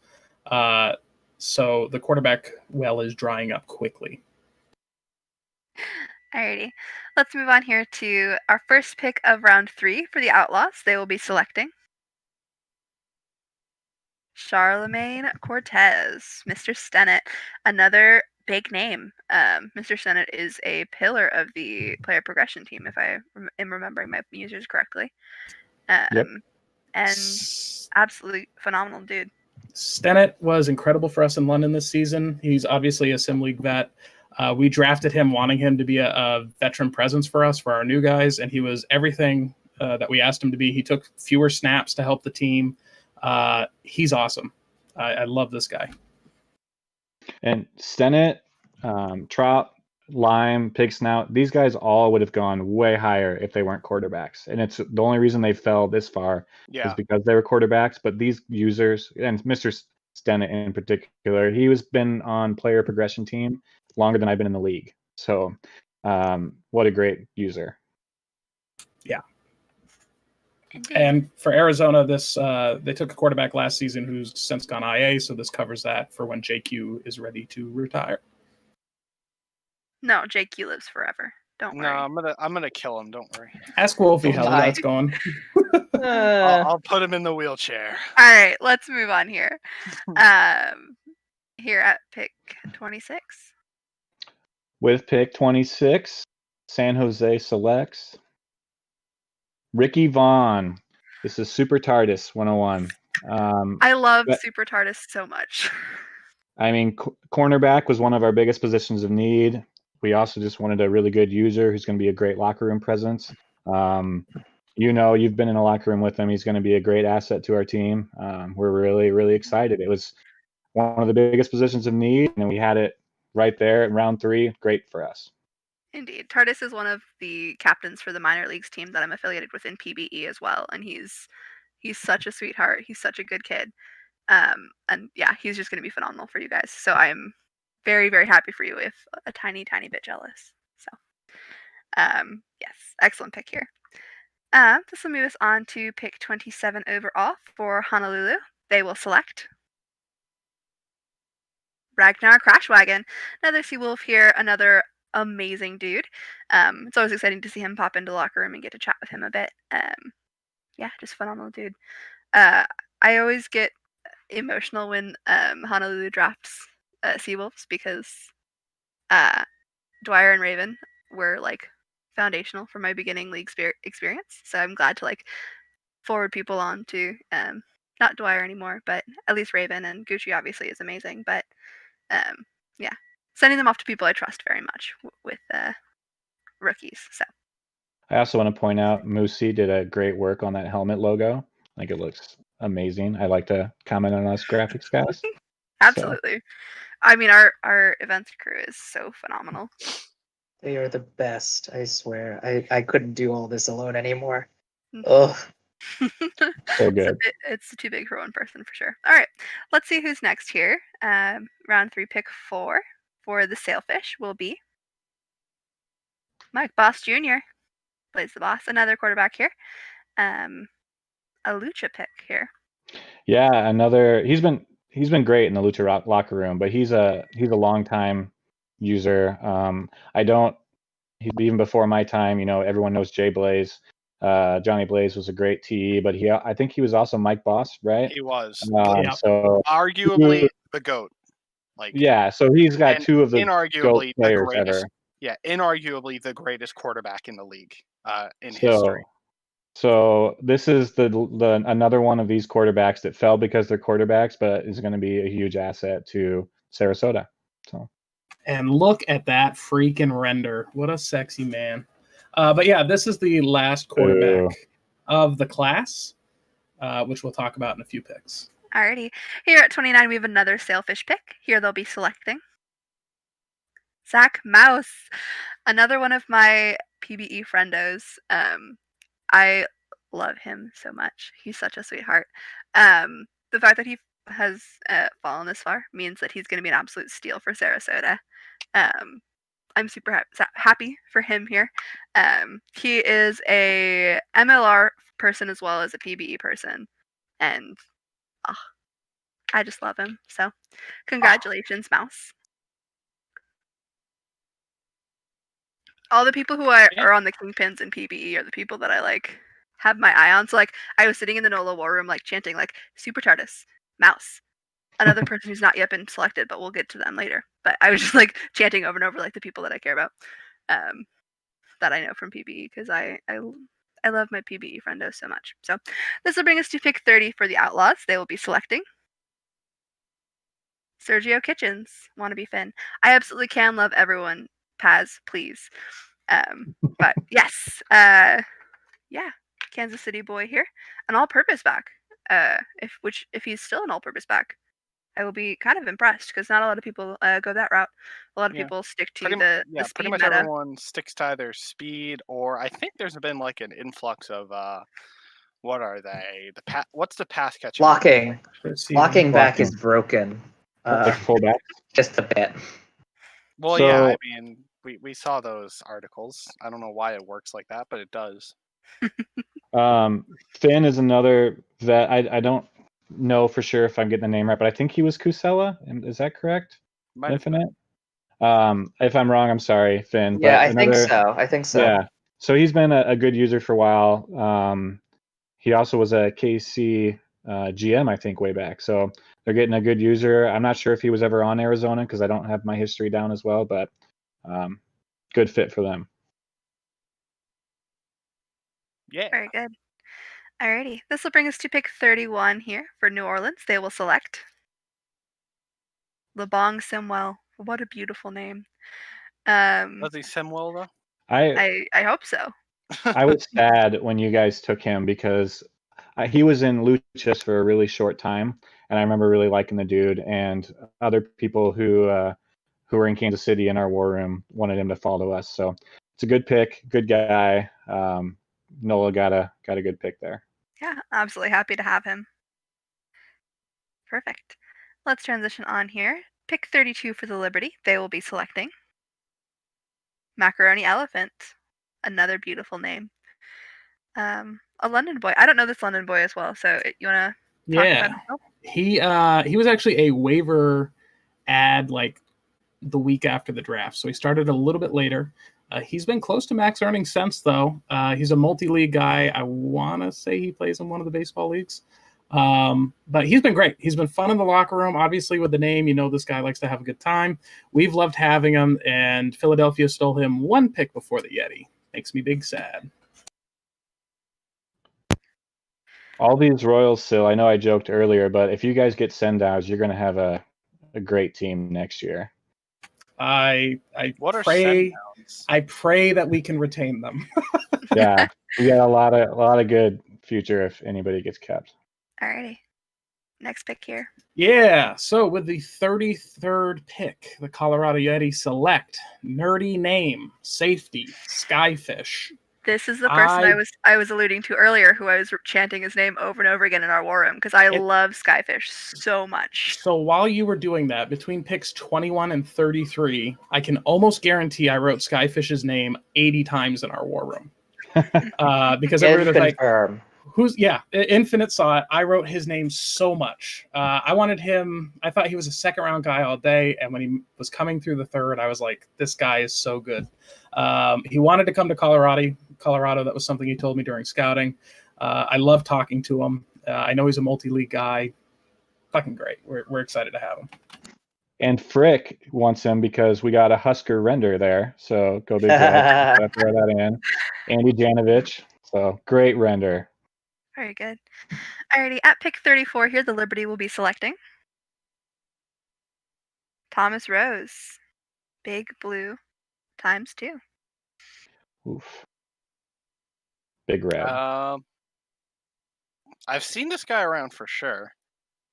E: So the quarterback well is drying up quickly.
A: Alrighty. Let's move on here to our first pick of round 3 for the Outlaws. They will be selecting Charlemagne Cortez, Mr. Stennett, another big name. Mr. Stennett is a pillar of the player progression team, if I am remembering my users correctly.
C: Yep.
A: And absolutely phenomenal dude.
E: Stennett was incredible for us in London this season. He's obviously a Sim League vet. We drafted him wanting him to be a veteran presence for us, for our new guys, and he was everything that we asked him to be. He took fewer snaps to help the team. He's awesome. I love this guy.
C: And Stennett, Trout, Lime, Pig Snout, these guys all would have gone way higher if they weren't quarterbacks. And it's the only reason they fell this far is because they were quarterbacks. But these users, and Mr. Stennett in particular, he has been on player progression team longer than I've been in the league. So what a great user.
E: Yeah.
A: Indeed.
E: And for Arizona, they took a quarterback last season who's since gone IA, so this covers that for when JQ is ready to retire.
A: No, JQ lives forever. Don't worry.
B: No, I'm gonna kill him. Don't worry.
E: Ask Wolfie how
D: my.
E: that's going.
B: I'll put him in the wheelchair.
A: All right, let's move on here. Here at pick 26.
C: With pick 26, San Jose selects Ricky Vaughn. This is Super TARDIS 101.
A: I love Super TARDIS so much.
C: I mean, cornerback was one of our biggest positions of need. We also just wanted a really good user who's going to be a great locker room presence. You've been in a locker room with him. He's going to be a great asset to our team. We're really, really excited. It was one of the biggest positions of need, and we had it right there in round 3. Great for us.
A: Indeed. TARDIS is one of the captains for the minor leagues team that I'm affiliated with in PBE as well, and he's such a sweetheart. He's such a good kid. And yeah, he's just going to be phenomenal for you guys. So I'm very, very happy for you, if a tiny, tiny bit jealous. So, yes, excellent pick here. This will move us on to pick 27 overall for Honolulu. They will select Ragnar Crashwagon, another Seawolf here, another amazing dude. It's always exciting to see him pop into the locker room and get to chat with him a bit. Yeah, just phenomenal dude. I always get emotional when Honolulu drafts Seawolves because Dwyer and Raven were like foundational for my beginning league experience. So I'm glad to like forward people on to not Dwyer anymore, but at least Raven, and Gucci obviously is amazing. But yeah, sending them off to people I trust very much with rookies. So
C: I also want to point out Moosey did a great work on that helmet logo. Like, it looks amazing. I like to comment on us graphics guys.
A: Absolutely. I mean, our events crew is so phenomenal.
D: They are the best, I swear. I couldn't do all this alone anymore. Ugh.
C: So good.
A: It's too big for one person for sure. All right, let's see who's next here. Round 3, pick 4 for the Sailfish will be Mike Boss Jr. plays the boss. Another quarterback here. A Lucha pick here.
C: Yeah, he's been great in the Lucha locker room, but he's a long time user. Even before my time, everyone knows Jay Blaze. Johnny Blaze was a great TE, but I think he was also Mike Boss, right?
B: He was
E: Yeah.
C: So
B: arguably the GOAT. Like,
C: yeah, so he's got
B: and
C: two of the GOAT
B: inarguably the
C: players
B: greatest.
C: ever.
B: Yeah, inarguably the greatest quarterback in the league in
C: So,
B: history.
C: so this is the another one of these quarterbacks that fell because they're quarterbacks, but is going to be a huge asset to Sarasota. So,
E: And look at that freaking render. What a sexy man. But yeah, this is the last quarterback of the class, which we'll talk about in a few picks.
A: Alrighty. Here at 29, we have another Sailfish pick. Here they'll be selecting Zach Mouse, another one of my PBE friendos. I love him so much. He's such a sweetheart. The fact that he has fallen this far means that he's going to be an absolute steal for Sarasota. I'm super happy for him here. He is a MLR person as well as a PBE person, and I just love him. So, congratulations, Mouse. All the people who are on the Kingpins in PBE are the people that I like have my eye on. So like I was sitting in the NOLA war room like chanting like Super TARDIS, Mouse. Another person who's not yet been selected, but we'll get to them later. But I was just like chanting over and over like the people that I care about, that I know from PBE because I love my PBE friendos so much. So this will bring us to pick 30 for the Outlaws. They will be selecting Sergio Kitchens, wannabe Finn. I absolutely can love everyone. Paz, please. But yes, yeah, Kansas City boy here, an all-purpose back. If he's still an all-purpose back, I will be kind of impressed because not a lot of people go that route. A lot of people stick to the speed
B: pretty much
A: meta.
B: everyone sticks to either speed or I think there's been like an influx of what are they? What's the pass catching?
D: Blocking back is broken.
C: like fullback.
D: Just a bit.
B: Well,
C: So-
B: yeah, I mean, we saw those articles. I don't know why it works like that, but it does.
C: Finn is another that I don't know for sure if I'm getting the name right, but I think he was Kusela. Is that correct?
B: Might have been.
C: Infinite. If I'm wrong, I'm sorry, Finn.
D: Yeah,
C: but
D: I think so.
C: Yeah. So he's been a good user for a while. He also was a KC GM, I think, way back. So they're getting a good user. I'm not sure if he was ever on Arizona because I don't have my history down as well, but good fit for them.
B: Yeah.
A: Very good. Alrighty, this will bring us to pick 31 here for New Orleans. They will select LeBong Simwell. What a beautiful name.
B: Was he Simwell though?
A: I hope so.
C: I was sad when you guys took him because he was in Luchas for a really short time, and I remember really liking the dude. And other people who were in Kansas City in our war room wanted him to follow us. So it's a good pick, good guy. Nola got a good pick there.
A: Yeah, absolutely happy to have him. Perfect. Let's transition on here. Pick 32 for the Liberty. They will be selecting Macaroni Elephant. Another beautiful name. A London boy. I don't know this London boy as well, so you want to talk about himself?
E: He was actually a waiver ad like the week after the draft, so he started a little bit later. He's been close to max earning since, though. He's a multi-league guy. I want to say he plays in one of the baseball leagues. But he's been great. He's been fun in the locker room. Obviously, with the name, you know this guy likes to have a good time. We've loved having him, and Philadelphia stole him one pick before the Yeti. Makes me big sad.
C: All these Royals still, I know I joked earlier, but if you guys get send-outs, you're going to have a great team next year.
E: I
B: What are
E: pray
B: send-downs?
E: I pray that we can retain them.
C: Yeah, we got a lot of good future if anybody gets kept.
A: Alrighty. Next pick here.
E: Yeah, so with the 33rd pick, the Colorado Yeti select nerdy name, safety, Skyfish.
A: This is the person I was alluding to earlier, who I was chanting his name over and over again in our war room because I love Skyfish so much.
E: So while you were doing that, between picks 21 and 33, I can almost guarantee I wrote Skyfish's name 80 times in our war room. Because everybody was like, Infinite saw it. I wrote his name so much. I wanted him. I thought he was a second round guy all day. And when he was coming through the third, I was like, this guy is so good. He wanted to come to Colorado. Colorado. That was something he told me during scouting. I love talking to him. I know he's a multi-league guy. Fucking great. We're excited to have him.
C: And Frick wants him because we got a Husker render there. So go Big Red. Throw that in. Andy Janovich. So great render.
A: Very good. Alrighty, at pick 34 here, the Liberty will be selecting Thomas Rose, Big Blue ×2.
C: Oof. Big Red.
B: I've seen this guy around for sure.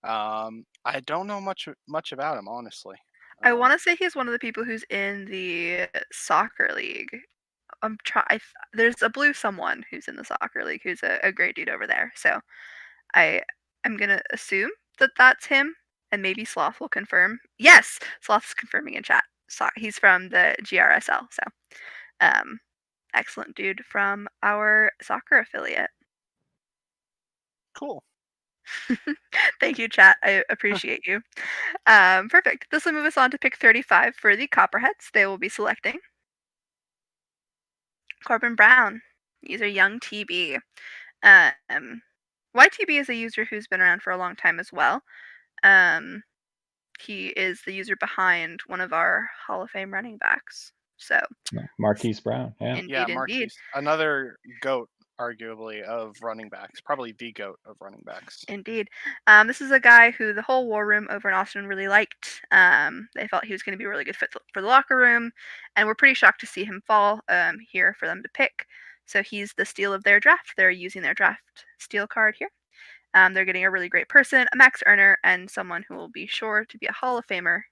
B: I don't know much about him, honestly.
A: I want to say he's one of the people who's in the soccer league. There's a blue someone who's in the soccer league who's a great dude over there. So I'm gonna assume that that's him, and maybe Sloth will confirm. Yes, Sloth's confirming in chat. He's from the GRSL. So, excellent dude from our soccer affiliate.
B: Cool.
A: Thank you, chat. I appreciate you. Perfect. This will move us on to pick 35 for the Copperheads. They will be selecting Corbin Brown, user Young TB. YTB is a user who's been around for a long time as well. He is the user behind one of our Hall of Fame running backs. So
C: Marquise Brown. Yeah.
A: indeed.
B: Marquise. Another GOAT, arguably, of running backs. Probably the GOAT of running backs.
A: Indeed. This is a guy who the whole war room over in Austin really liked. They felt he was going to be a really good fit for the locker room, and we're pretty shocked to see him fall here for them to pick. So he's the steal of their draft. They're using their draft steal card here. They're getting a really great person, a max earner, and someone who will be sure to be a Hall of Famer.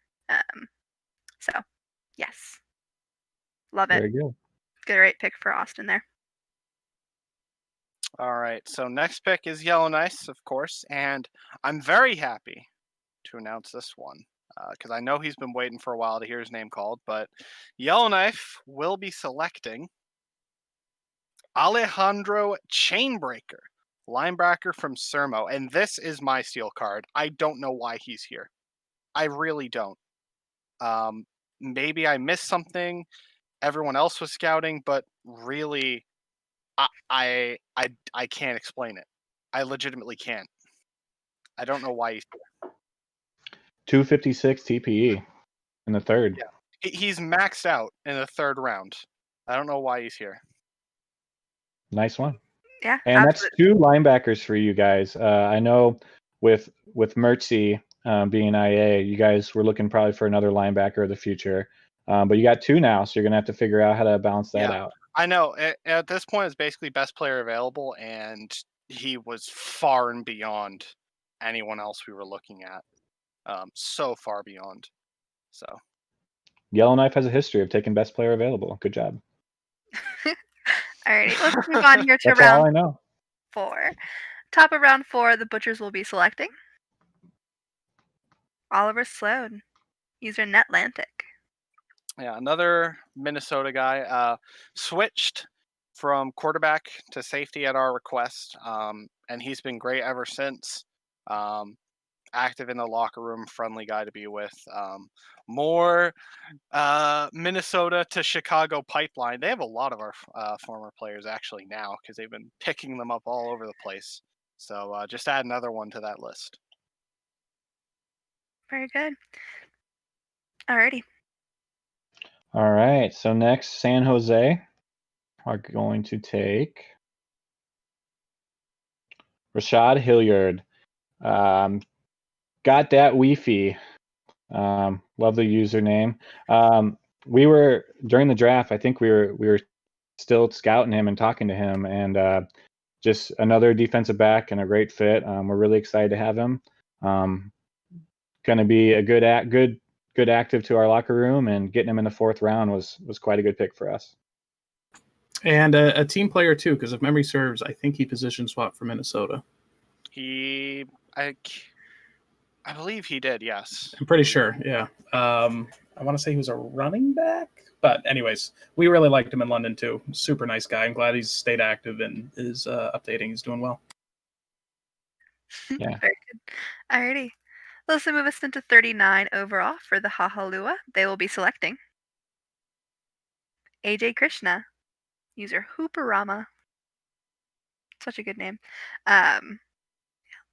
A: So, yes. Love it.
C: Very good.
A: Great pick for Austin there.
B: All right, so next pick is Yellowknife, of course, and I'm very happy to announce this one because I know he's been waiting for a while to hear his name called, but Yellowknife will be selecting Alejandro Chainbreaker, linebacker from Sermo, and this is my steal card. I don't know why he's here. I really don't. Maybe I missed something. Everyone else was scouting, but really, I can't explain it. I legitimately can't. I don't know why he's here.
C: 256 TPE in the third.
B: Yeah. He's maxed out in the third round. I don't know why he's here.
C: Nice one.
A: Yeah.
C: And
A: absolutely.
C: that's 2 linebackers for you guys. I know with Mertzy being IA, you guys were looking probably for another linebacker of the future. But you got 2 now, so you're going to have to figure out how to balance that out.
B: I know. At this point, it's basically best player available, and he was far and beyond anyone else we were looking at. So far beyond. So
C: Yellowknife has a history of taking best player available. Good job.
A: Alrighty, let's move on here to
C: That's all I
A: round
C: know.
A: 4. Top of round 4, the Butchers will be selecting Oliver Sloan, user Netlantic.
B: yeah, another Minnesota guy switched from quarterback to safety at our request, and he's been great ever since. Active in the locker room, friendly guy to be with. More Minnesota to Chicago pipeline. They have a lot of our former players actually now because they've been picking them up all over the place. So just add another one to that list.
A: Very good. Alrighty.
C: All right. So next, San Jose are going to take Rashad Hilliard. Got that Wi-Fi. Love the username. We were during the draft. I think we were still scouting him and talking to him, and just another defensive back and a great fit. We're really excited to have him. Going to be a good active to our locker room, and getting him in the 4th round was quite a good pick for us.
E: And a team player too, because if memory serves, I think he position swapped for Minnesota.
B: I believe he did, yes.
E: I'm pretty sure, yeah. I want to say he was a running back, but anyways, we really liked him in London too. Super nice guy. I'm glad he's stayed active and is updating. He's doing well.
C: Yeah.
A: Very good. Alrighty. Let's move us into 39 overall for the Hahalua. They will be selecting AJ Krishna, User Hooperama. Such a good name.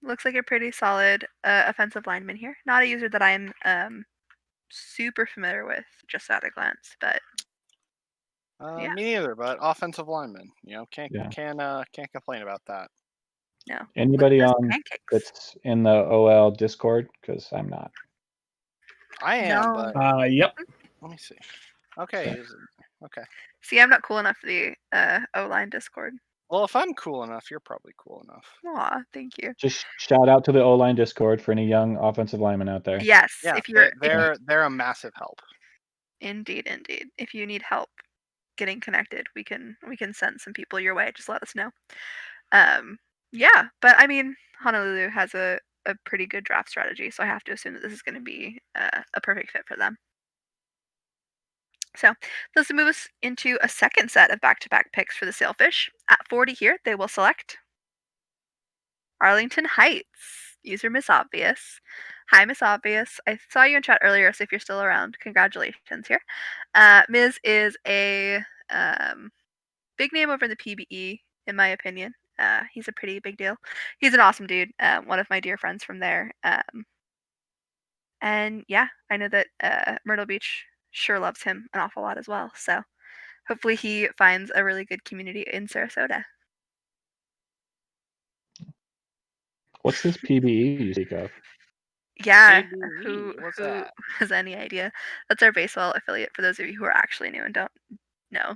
A: Looks like a pretty solid offensive lineman here. Not a user that I'm super familiar with just at a glance, but yeah.
B: Me neither, but offensive lineman. Can't
C: Yeah.
B: can't complain about that.
A: No.
C: Anybody
A: Look at those
C: on
A: pancakes.
C: that's in the OL Discord? Because I'm not.
B: I am,
A: No.
B: but
E: Yep.
B: let me see. Okay, okay.
A: See, I'm not cool enough for the O-line Discord.
B: Well, if I'm cool enough, you're probably cool enough.
A: Aw, thank you.
C: Just shout out to the O-line Discord for any young offensive linemen out there.
A: Yes,
B: Yeah,
A: if you're
B: they're a massive help.
A: indeed. If you need help getting connected, we can send some people your way. Just let us know. Yeah, but I mean, Honolulu has a pretty good draft strategy, so I have to assume that this is going to be a perfect fit for them. So this will move us into a second set of back-to-back picks for the Sailfish. At 40 here, they will select Arlington Heights. User Miss Obvious. Hi, Miss Obvious. I saw you in chat earlier, so if you're still around, congratulations here. Miz is a big name over in the PBE, in my opinion. He's a pretty big deal. He's an awesome dude. One of my dear friends from there. And yeah, I know that Myrtle Beach sure loves him an awful lot as well. So hopefully he finds a really good community in Sarasota.
C: What's this PBE you speak of?
A: Yeah,
B: PBE, what's
A: who
B: that?
A: has any idea? That's our baseball affiliate for those of you who are actually new and don't know.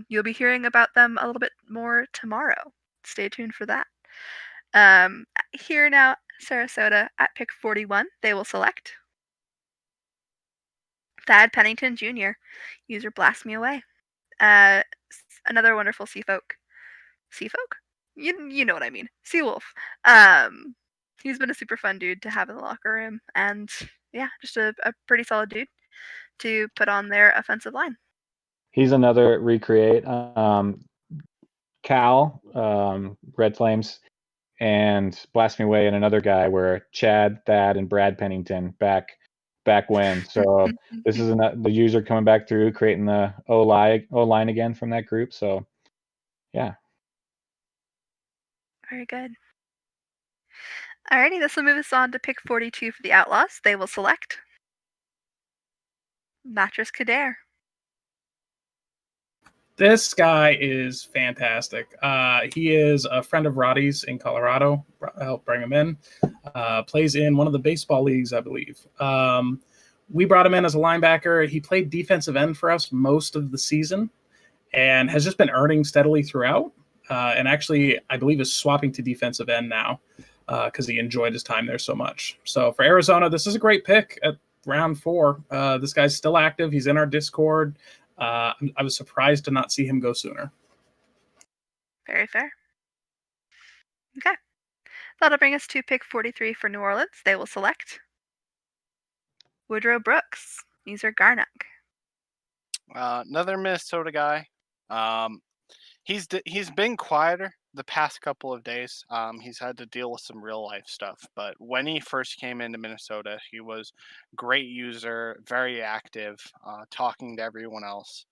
A: You'll be hearing about them a little bit more tomorrow. Stay tuned for that. Here now, Sarasota at pick 41, they will select Thad Pennington Jr. User Blast Me Away. Another wonderful sea folk. Sea folk? You know what I mean. Sea wolf. He's been a super fun dude to have in the locker room, and yeah, just a pretty solid dude to put on their offensive line.
C: He's another recreate. Cal, Red Flames, and Blast Me Away, and another guy were Chad, Thad, and Brad Pennington back when. So this is the user coming back through, creating the O line again from that group. So yeah.
A: Very good. Alrighty, this will move us on to pick 42 for the Outlaws. They will select Mattress Kader.
E: This guy is fantastic. He is a friend of Roddy's in Colorado. Helped bring him in. Plays in one of the baseball leagues, I believe. We brought him in as a linebacker. He played defensive end for us most of the season and has just been earning steadily throughout. And actually, I believe is swapping to defensive end now because he enjoyed his time there so much. So for Arizona, this is a great pick at round 4. This guy's still active. He's in our Discord. I was surprised to not see him go sooner.
A: Very fair. Okay. That'll bring us to pick 43 for New Orleans. They will select Woodrow Brooks, user Garnock.
B: Another Minnesota guy. He's been quieter the past couple of days. He's had to deal with some real life stuff, but when he first came into Minnesota, he was great user, very active, talking to everyone else.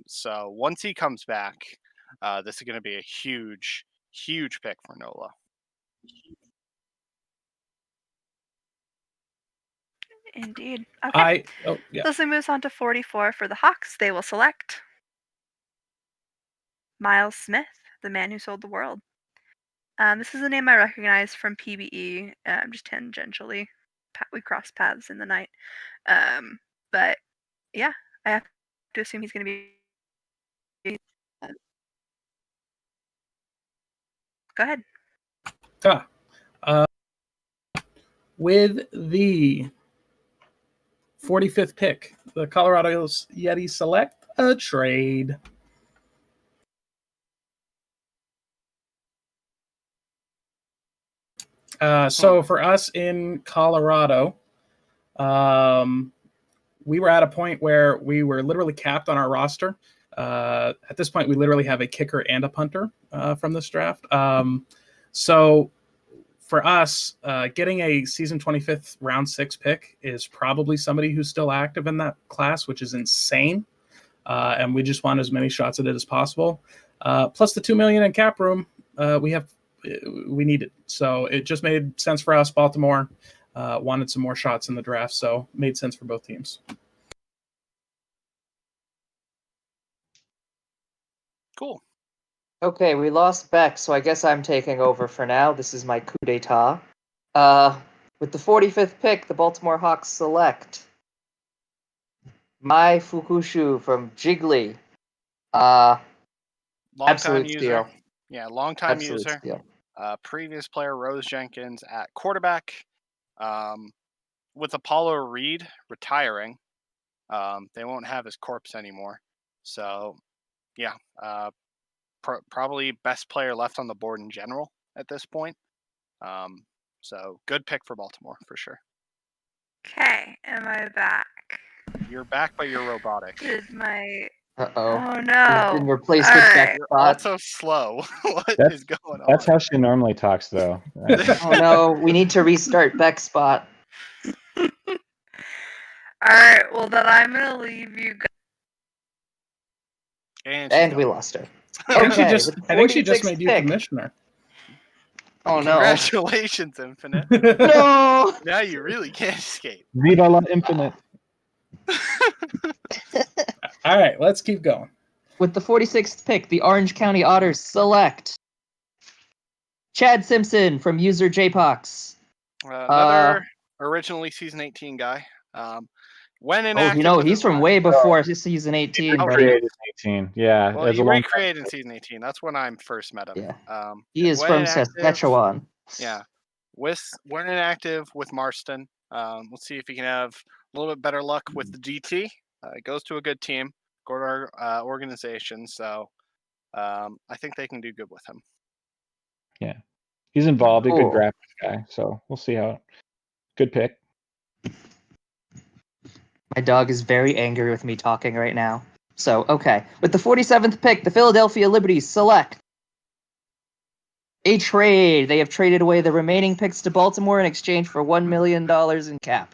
B: So once he comes back, this is going to be a huge pick for NOLA.
A: Indeed. Okay.
E: Yeah.
A: This moves on to 44 for the Hawks. They will select Miles Smith, the man who sold the world. This is a name I recognize from PBE, just tangentially. We crossed paths in the night. But yeah, I have to assume he's going to be. Go ahead.
E: With the 45th pick, the Colorado Yeti select a trade. So for us in Colorado, we were at a point where we were literally capped on our roster. At this point, we literally have a kicker and a punter from this draft. So for us, getting a season 25th round 6 pick is probably somebody who's still active in that class, which is insane. and we just want as many shots at it as possible. Plus the $2 million in cap room, we need it. So it just made sense for us. Baltimore wanted some more shots in the draft, so made sense for both teams.
B: Cool.
D: Okay, we lost Beck, so I guess I'm taking over for now. This is my coup d'etat. With the 45th pick, the Baltimore Hawks select Mai Fukushu from Jiggly.
B: Long time
D: Absolute
B: user.
D: steal.
B: Yeah, long time
D: Absolute
B: user.
D: steal.
B: Previous player Rose Jenkins at quarterback. With Apollo Reed retiring, they won't have his corpse anymore. So, yeah, probably best player left on the board in general at this point. So good pick for Baltimore for sure.
A: Okay, am I back?
B: You're back, but you're robotic.
A: Is my
D: Uh-oh.
A: oh
D: We've
A: no?
D: been replaced
A: All
D: with
A: right.
D: Beck
B: You're
D: Spot.
B: also slow. What is
C: That's-
B: going on?
C: That's how she normally talks, though.
D: Oh no, we need to restart Beck Spot.
A: All right. Well, then I'm gonna leave you guys.
D: And we lost her.
E: I think
D: Okay,
E: she
D: with the
E: I think she just
D: 46th
E: made you
D: pick.
E: commissioner.
D: Oh no.
B: Congratulations, Infinite.
D: No!
B: Now you really can't escape.
C: Viva la Infinite.
E: All right, let's keep going.
D: With the 46th pick, the Orange County Otters select Chad Simpson from user JPox.
B: Another originally season 18 guy. When
D: Oh,
B: inactive.
D: you know,
B: with
D: he's
B: his
D: from
B: line-
D: way before season 18,
B: Oh,
D: buddy.
C: Recreated 18. Yeah.
B: Well,
C: it was
B: he
C: a long
B: recreated in
C: time.
B: season 18. That's when I first met him.
D: Yeah. He is
B: when
D: from
B: inactive-
D: Saskatchewan.
B: Yeah. When inactive with Marston. Let's see if he can have a little bit better luck with the GT. It goes to a good team, go to our organization. So I think they can do good with him.
C: He's involved, a
D: Cool.
C: good graphics guy. So we'll see how. Good pick.
D: My dog is very angry with me talking right now. So, okay. With the 47th pick, the Philadelphia Liberties select a trade. They have traded away the remaining picks to Baltimore in exchange for $1 million in cap.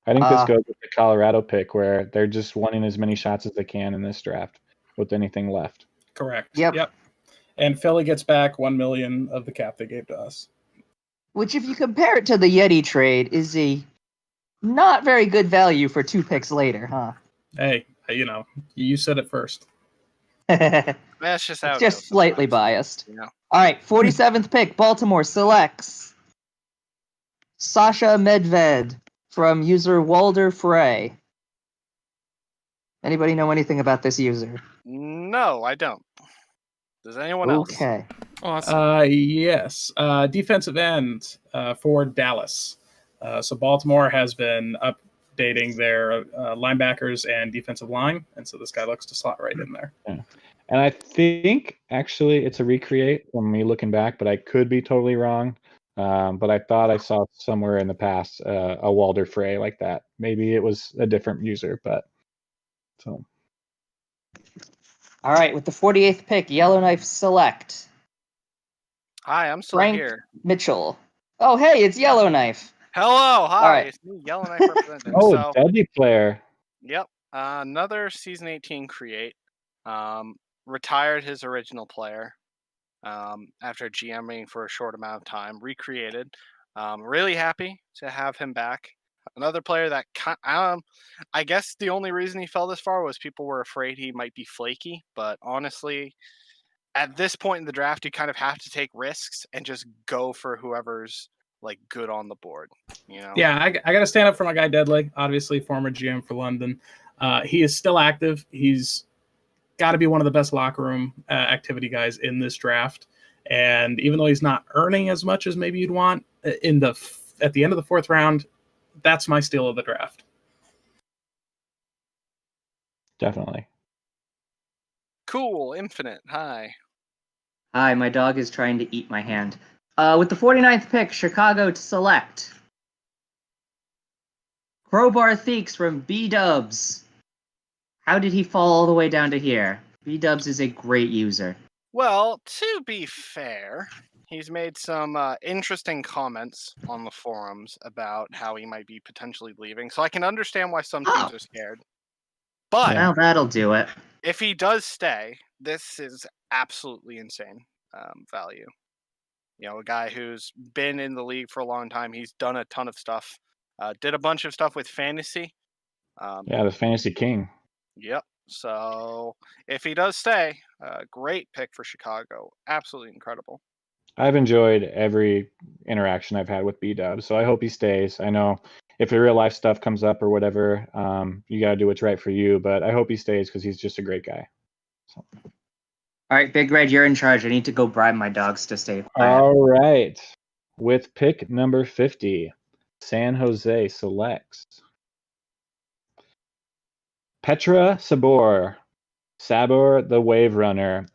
C: I think this goes with the Colorado pick, where they're just wanting as many shots as they can in this draft with anything left.
E: Correct.
D: Yep.
E: And Philly gets back $1 million of the cap they gave to us.
D: Which, if you compare it to the Yeti trade, is a not very good value for 2 picks later, huh?
E: Hey, you said it first.
D: It's
B: That's just how it
D: just
B: goes
D: slightly
B: sometimes,
D: biased.
B: you know?
D: All right, 47th pick, Baltimore selects Sasha Medved from user Walder Frey. Anybody know anything about this user?
B: No, I don't. Does anyone else?
D: Okay.
F: Awesome.
E: Yes. Defensive end for Dallas. So Baltimore has been updating their linebackers and defensive line, and so this guy looks to slot right in there.
C: Yeah. And I think actually it's a recreate from me looking back, but I could be totally wrong. But I thought I saw somewhere in the past a Walder Frey like that. Maybe it was a different user, but so.
D: All right, with the 48th pick, Yellowknife select
B: Hi, I'm still
D: Frank
B: here.
D: Mitchell. Oh, hey, it's Yellowknife.
B: Hello, hi.
D: right.
B: It's me, Yellowknife representative.
C: Oh,
B: So,
C: Dudley player.
B: yep. Another season 18 create. Retired his original player after GMing for a short amount of time. Recreated. Really happy to have him back. Another player that I guess the only reason he fell this far was people were afraid he might be flaky. But honestly, at this point in the draft, you kind of have to take risks and just go for whoever's like good on the board. You know?
E: Yeah, I got to stand up for my guy Deadly, obviously former GM for London. He is still active. He's got to be one of the best locker room activity guys in this draft. And even though he's not earning as much as maybe you'd want at the end of the 4th round, that's my steal of the draft.
C: Definitely.
B: Cool. Infinite. Hi.
D: Hi, my dog is trying to eat my hand. With the 49th pick, Chicago to select Crowbar Theeks from B-Dubs. How did he fall all the way down to here? B-Dubs is a great user.
B: Well, to be fair, he's made some interesting comments on the forums about how he might be potentially leaving. So I can understand why some teams are scared. But
D: Well, that'll do it.
B: if he does stay, this is absolutely insane value. A guy who's been in the league for a long time. He's done a ton of stuff. Did a bunch of stuff with fantasy.
C: Yeah, the fantasy king.
B: Yep. So if he does stay, great pick for Chicago. Absolutely incredible.
C: I've enjoyed every interaction I've had with B-Dub, so I hope he stays. I know if the real life stuff comes up or whatever, you got to do what's right for you, but I hope he stays because he's just a great guy. So.
D: All right, Big Red, you're in charge. I need to go bribe my dogs to stay.
C: All right. With pick number 50, San Jose selects Petra Sabor the Wave Runner.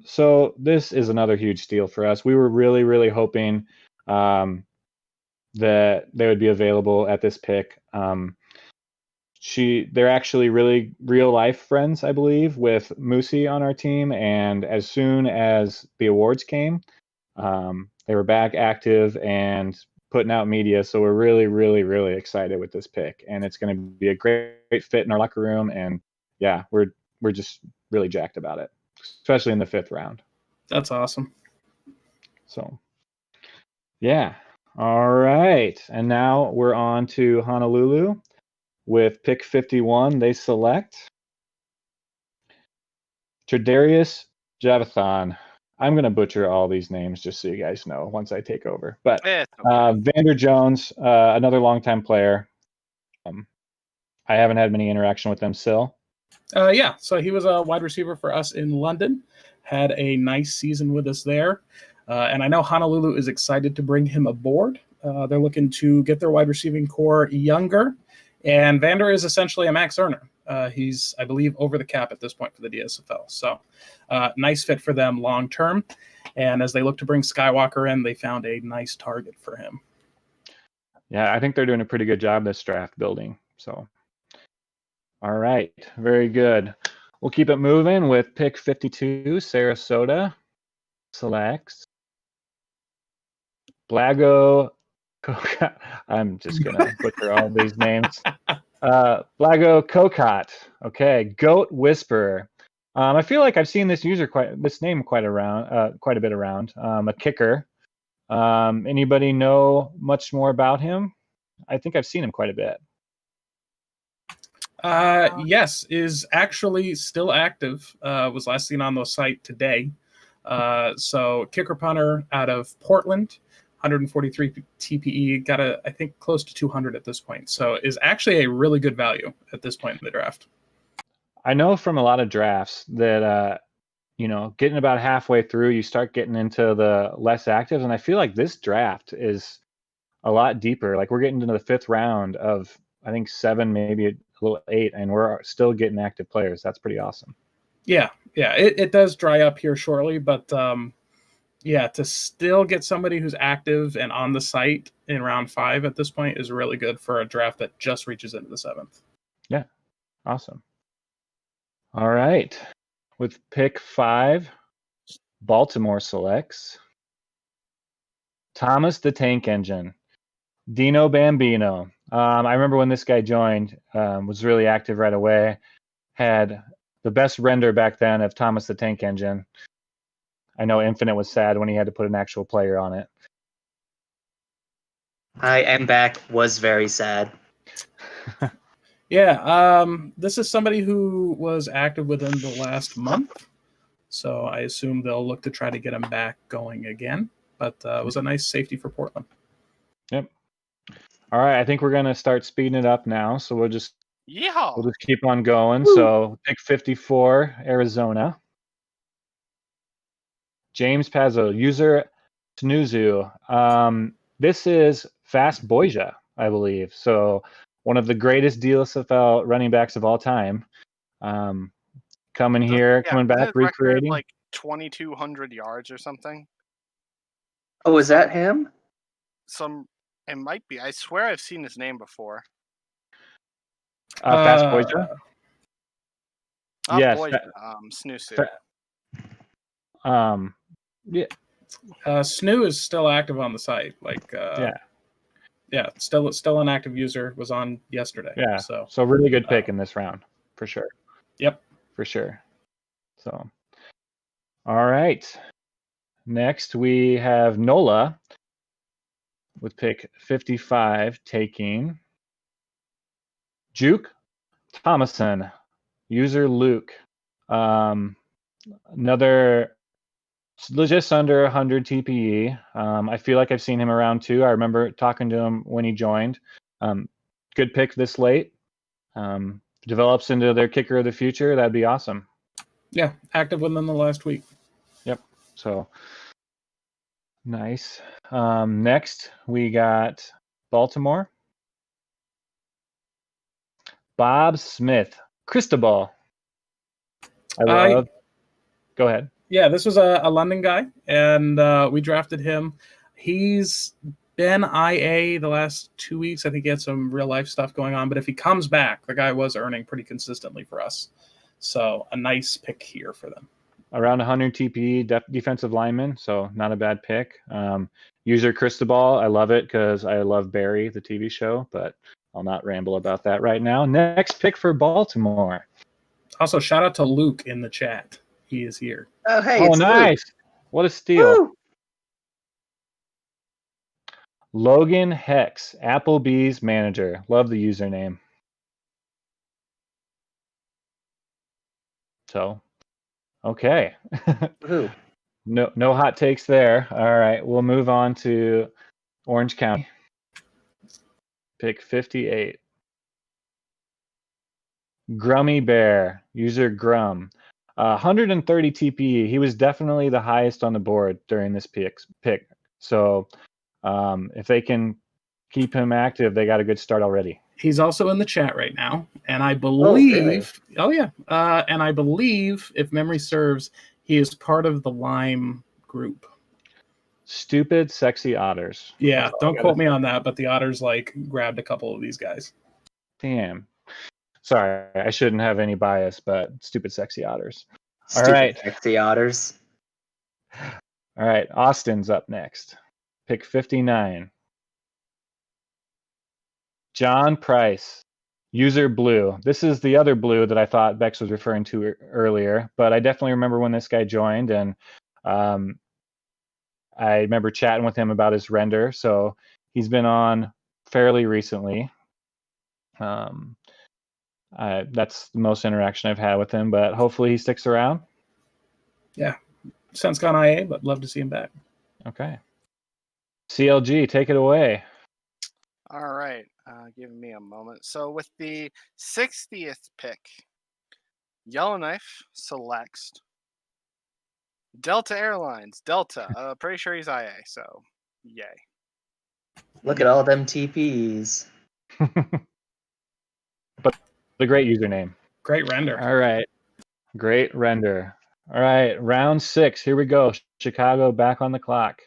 C: So this is another huge steal for us. We were really, really hoping that they would be available at this pick. They're actually really real life friends, I believe, with Moosey on our team. And as soon as the awards came, they were back active and putting out media. So we're really, really, really excited with this pick, and it's going to be a great fit in our locker room. And yeah, we're just really jacked about it, especially in the 5th round.
E: That's awesome.
C: So yeah. All right. And now we're on to Honolulu. With pick 51, they select Tredarius Javathan. I'm going to butcher all these names just so you guys know once I take over. But Vander Jones, another longtime player. I haven't had many interaction with them still.
E: Yeah, so he was a wide receiver for us in London. Had a nice season with us there. And I know Honolulu is excited to bring him aboard. They're looking to get their wide receiving core younger. And Vander is essentially a max earner. He's, I believe, over the cap at this point for the DSFL. So nice fit for them long term. And as they look to bring Skywalker in, they found a nice target for him.
C: Yeah, I think they're doing a pretty good job this draft building. So, all right, very good. We'll keep it moving with pick 52. Sarasota selects Blago. I'm just gonna butcher all these names. Blago Kokot. Okay, Goat Whisperer. I feel like I've seen this name quite a bit around. A kicker. Anybody know much more about him? I think I've seen him quite a bit.
E: Yes, is actually still active. Was last seen on the site today. So kicker punter out of Portland. 143 TPE, got I think close to 200 at this point. So is actually a really good value at this point in the draft.
C: I know from a lot of drafts that, getting about halfway through, you start getting into the less actives. And I feel like this draft is a lot deeper. Like we're getting into the 5th round of, I think 7, maybe a little 8, and we're still getting active players. That's pretty awesome.
E: Yeah. It does dry up here shortly, but to still get somebody who's active and on the site in round 5 at this point is really good for a draft that just reaches into the 7th.
C: Yeah, awesome. All right. With pick 5, Baltimore selects Thomas the Tank Engine, Dino Bambino. I remember when this guy joined, was really active right away, had the best render back then of Thomas the Tank Engine. I know Infinite was sad when he had to put an actual player on it.
D: I am back. Was very sad.
E: Yeah, this is somebody who was active within the last month, so I assume they'll look to try to get him back going again. But it was a nice safety for Portland.
C: Yep. All right, I think we're gonna start speeding it up now, so we'll just keep on going. Woo. So pick 54, Arizona. James Pazzo, user Snuzu. This is Fast Boyja, I believe. So one of the greatest DSFL running backs of all time. Coming back, recreating.
B: Like 2,200 yards or something.
D: Oh, is that him?
B: It might be. I swear I've seen his name before.
C: Fast Boyja? Yes.
B: Snuzu.
C: Yeah.
E: Snoo is still active on the site. Still an active user. Was on yesterday.
C: Yeah.
E: So
C: really good pick in this round. for sure.
E: Yep.
C: For sure. So, all right. Next, we have Nola with pick 55, taking Juke Thomason, user Luke. Another just under 100 TPE. I feel like I've seen him around too. I remember talking to him when he joined. Good pick this late. Develops into their kicker of the future. That'd be awesome.
E: Yeah, active within the last week.
C: Yep. So nice. Next, we got Baltimore. Bob Smith, Cristobal. I love. Go ahead.
E: Yeah, this was a London guy, and we drafted him. He's been IA the last 2 weeks. I think he had some real life stuff going on, but if he comes back, the guy was earning pretty consistently for us. So a nice pick here for them.
C: Around 100 TPE defensive lineman, so not a bad pick. User Cristobal, I love it because I love Barry, the TV show, but I'll not ramble about that right now. Next pick for Baltimore.
E: Also, shout out to Luke in the chat. He is here.
D: Oh, hey,
C: Oh,
D: it's
C: nice.
D: Luke.
C: What a steal.
D: Woo!
C: Logan Hex, Applebee's manager. Love the username. So, okay.
D: Woohoo.
C: No hot takes there. All right, we'll move on to Orange County. Pick 58. Grummy Bear, user Grum. 130 TPE. He was definitely the highest on the board during this pick. So if they can keep him active, they got a good start already.
E: He's also in the chat right now, and I believe, and I believe, if memory serves, he is part of the Lime group.
C: Stupid, sexy otters.
E: Yeah, don't quote me on that, but the Otters grabbed a couple of these guys.
C: Damn. Sorry, I shouldn't have any bias, but stupid, sexy otters.
D: Stupid,
C: All right.
D: sexy otters.
C: All right, Austin's up next. Pick 59. John Price, user Blue. This is the other Blue that I thought Bex was referring to earlier, but I definitely remember when this guy joined, and I remember chatting with him about his render. So he's been on fairly recently. That's the most interaction I've had with him, but hopefully he sticks around.
E: Yeah, since gone IA, but love to see him back.
C: Okay. CLG, take it away.
B: All right, give me a moment. So with the 60th pick, Yellowknife selects Delta Airlines. Delta, pretty sure he's IA, so yay.
D: Look at all them TPs.
C: But the great username.
E: Great render.
C: All right. Great render. All right, round 6. Here we go. Chicago back on the clock.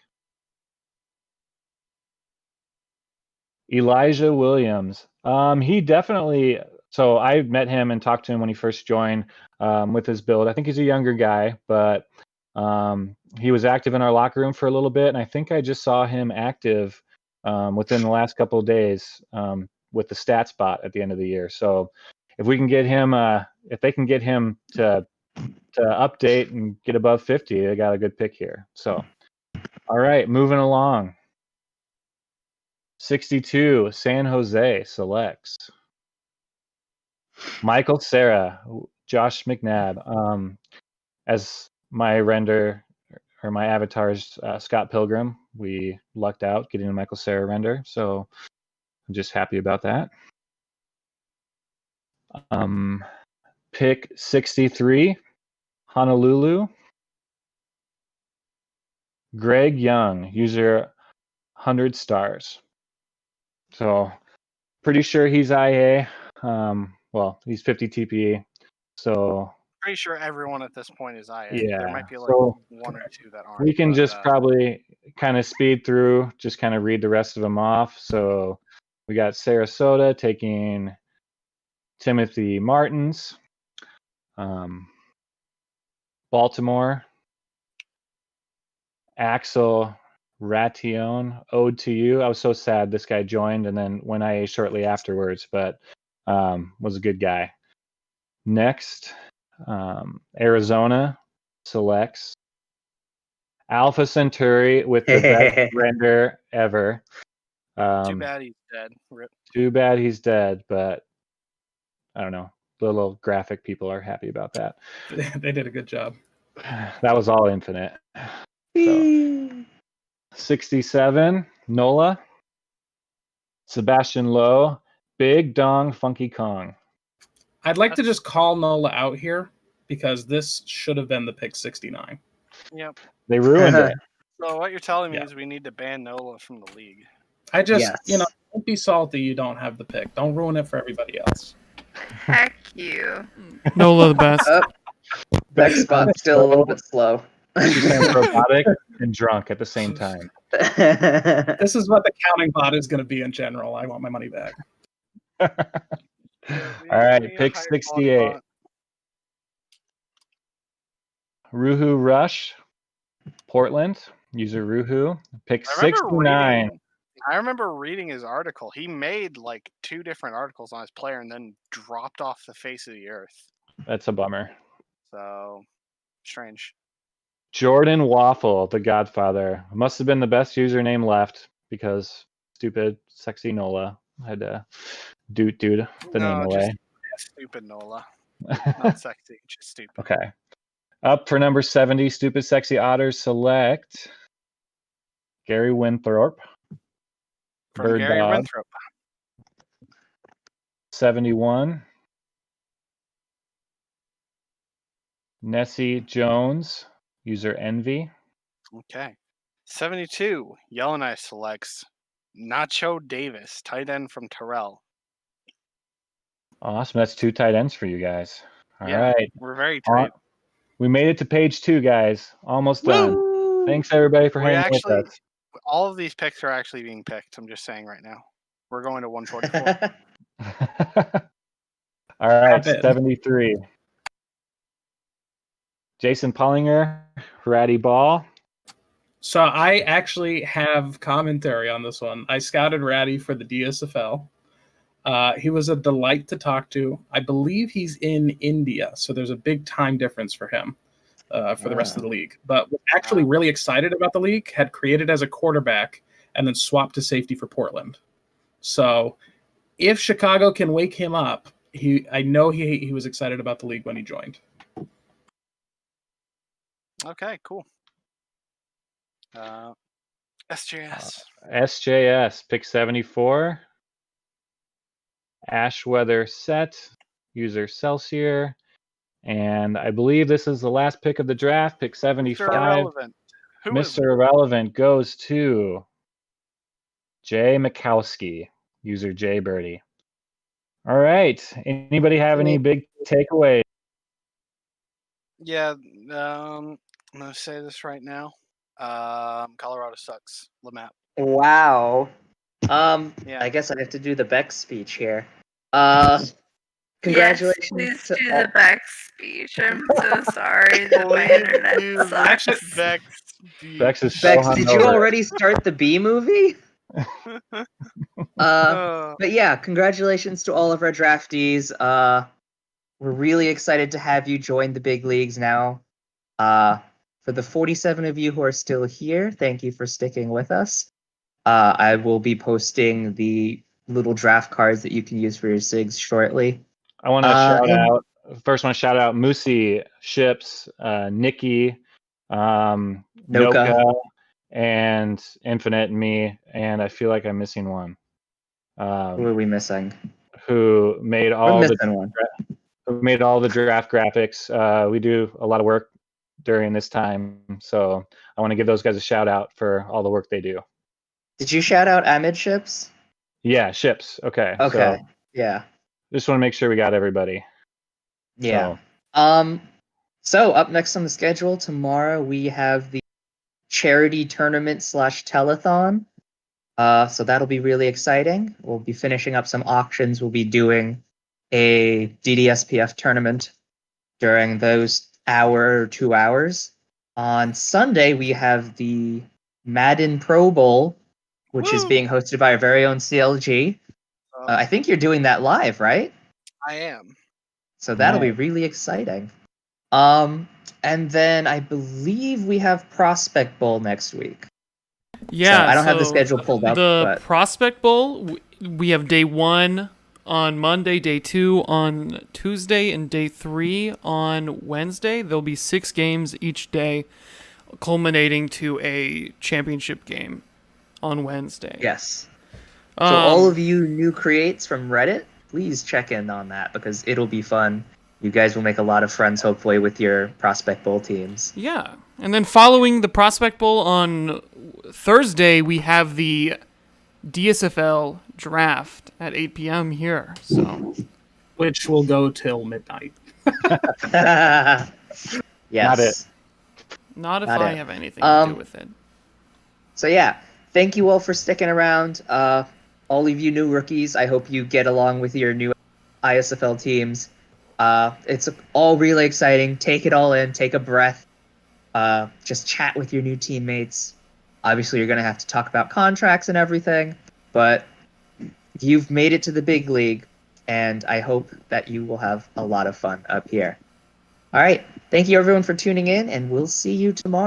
C: Elijah Williams. He definitely. So I met him and talked to him when he first joined with his build. I think he's a younger guy, but he was active in our locker room for a little bit, and I think I just saw him active within the last couple of days with the stats bot at the end of the year. So if we can get him, if they can get him to update and get above 50, they got a good pick here. So, all right, moving along. 62, San Jose selects Michael Sarah, Josh McNabb. As my render or my avatar's Scott Pilgrim, we lucked out getting a Michael Sarah render, so I'm just happy about that. Pick 63, Honolulu. Greg Young, user 100 stars. So pretty sure he's IA. Well, he's 50 TPE. So
B: Pretty sure everyone at this point is IA.
C: Yeah,
B: There might be
C: so
B: one or two that aren't.
C: we can
B: but,
C: just probably kind of speed through, just kind of read the rest of them off. So we got Sarasota taking Timothy Martins. Baltimore, Axel Ration, Ode to You. I was so sad this guy joined and then went IA shortly afterwards, but was a good guy. Next, Arizona selects Alpha Centauri with the best render ever.
B: Too bad he's dead. Rip.
C: Too bad he's dead, but I don't know. The little graphic people are happy about that.
E: They did a good job.
C: That was all infinite. So 67, Nola. Sebastian Lowe, Big Dong Funky Kong.
E: I'd like to just call Nola out here because this should have been the pick 69.
B: Yep.
C: They ruined it.
B: So what you're telling me
E: Yeah.
B: is we need to ban Nola from the league.
E: I just,
D: Yes.
E: don't be salty you don't have the pick. Don't ruin it for everybody else.
A: Heck you.
F: Nola the best.
D: Next spot's still a little bit slow.
C: She's robotic and drunk at the same time.
E: This is what the counting bot is going to be in general. I want my money back.
C: All right, pick 68. Ruhu Rush, Portland, user Ruhu. Pick 69.
B: I remember reading his article. He made like 2 different articles on his player and then dropped off the face of the earth.
C: That's a bummer.
B: So strange.
C: Jordan Waffle, the Godfather. Must have been the best username left because stupid, sexy Nola had to dude the name away.
B: Stupid Nola. Not sexy, just stupid.
C: Okay. Up for number 70, Stupid Sexy Otters select Gary Winthrop.
B: From
C: Bird
B: Gary
C: Dog.
B: Winthrop.
C: 71. Nessie Jones, user Envy.
B: Okay. 72, Yellowknife selects Nacho Davis, tight end from Terrell.
C: Awesome. That's 2 tight ends for you guys. All right.
B: We're very tight.
C: We made it to page 2, guys. Almost done. Thanks, everybody, for hanging with us.
B: All of these picks are actually being picked. I'm just saying right now. We're going to 144.
C: All right, 73. Jason Pollinger, Ratty Ball.
E: So I actually have commentary on this one. I scouted Ratty for the DSFL. He was a delight to talk to. I believe he's in India, so there's a big time difference for him for the rest of the league. But was actually really excited about the league, had created as a quarterback, and then swapped to safety for Portland. So if Chicago can wake him up, I know he was excited about the league when he joined.
B: Okay, cool. SJS.
C: SJS, pick 74. Ashweather Set, user Celsior. And I believe this is the last pick of the draft, pick 75.
B: Mr. Irrelevant.
C: Mr. Irrelevant goes to Jay Mikowski, user Jay Birdie. All right. Anybody have any big takeaways?
B: Yeah, I'm going to say this right now. Colorado sucks. Lamap.
D: Wow.
B: Yeah.
D: I guess I have to do the Beck speech here. Congratulations.
A: Yes, please
D: to
A: do
D: all-
A: the Beck speech. I'm so sorry that my internet sucks.
C: Bex is so
D: Bex, did you
C: hungover.
D: already start the B movie? But yeah, congratulations to all of our draftees. We're really excited to have you join the big leagues now. For the 47 of you who are still here, thank you for sticking with us. I will be posting the little draft cards that you can use for your SIGs shortly.
C: I want to first want to shout out Moosey, Ships, Nikki, Noka, and Infinite and me, and I feel like I'm missing one.
D: Who are we missing?
C: Who made all the draft graphics. We do a lot of work during this time, so I want to give those guys a shout out for all the work they do.
D: Did you shout out Amid Ships?
C: Yeah, Ships. Okay.
D: Okay.
C: So
D: yeah.
C: just want to make sure we got everybody.
D: Yeah. So up next on the schedule tomorrow we have the charity tournament / telethon. So that'll be really exciting. We'll be finishing up some auctions. We'll be doing a DDSPF tournament during those hour or 2 hours. On Sunday we have the Madden Pro Bowl, which is being hosted by our very own CLG. I think you're doing that live, right?
B: I am.
D: So that'll be
C: Nice.
D: really exciting. And then I believe we have Prospect Bowl next week.
F: Yeah,
D: So I don't have the
F: so
D: schedule pulled up,
F: the
D: but
F: Prospect Bowl, we have day 1 on Monday, day 2 on Tuesday, and day 3 on Wednesday. There'll be 6 games each day, culminating to a championship game on Wednesday.
D: yes. So all
F: Um,
D: of you new creates from Reddit, please check in on that because it'll be fun. You guys will make a lot of friends, hopefully, with your Prospect Bowl teams.
F: Yeah. And then following the Prospect Bowl on Thursday, we have the DSFL Draft at 8 p.m. here. So,
E: Which will go till midnight.
D: Yes.
F: not if
D: Not
F: I
D: it.
F: have anything to do with it.
D: So yeah, thank you all for sticking around. All of you new rookies, I hope you get along with your new ISFL teams. It's all really exciting. Take it all in. Take a breath. Just chat with your new teammates. Obviously, you're going to have to talk about contracts and everything, but you've made it to the big league, and I hope that you will have a lot of fun up here. All right. Thank you, everyone, for tuning in, and we'll see you tomorrow.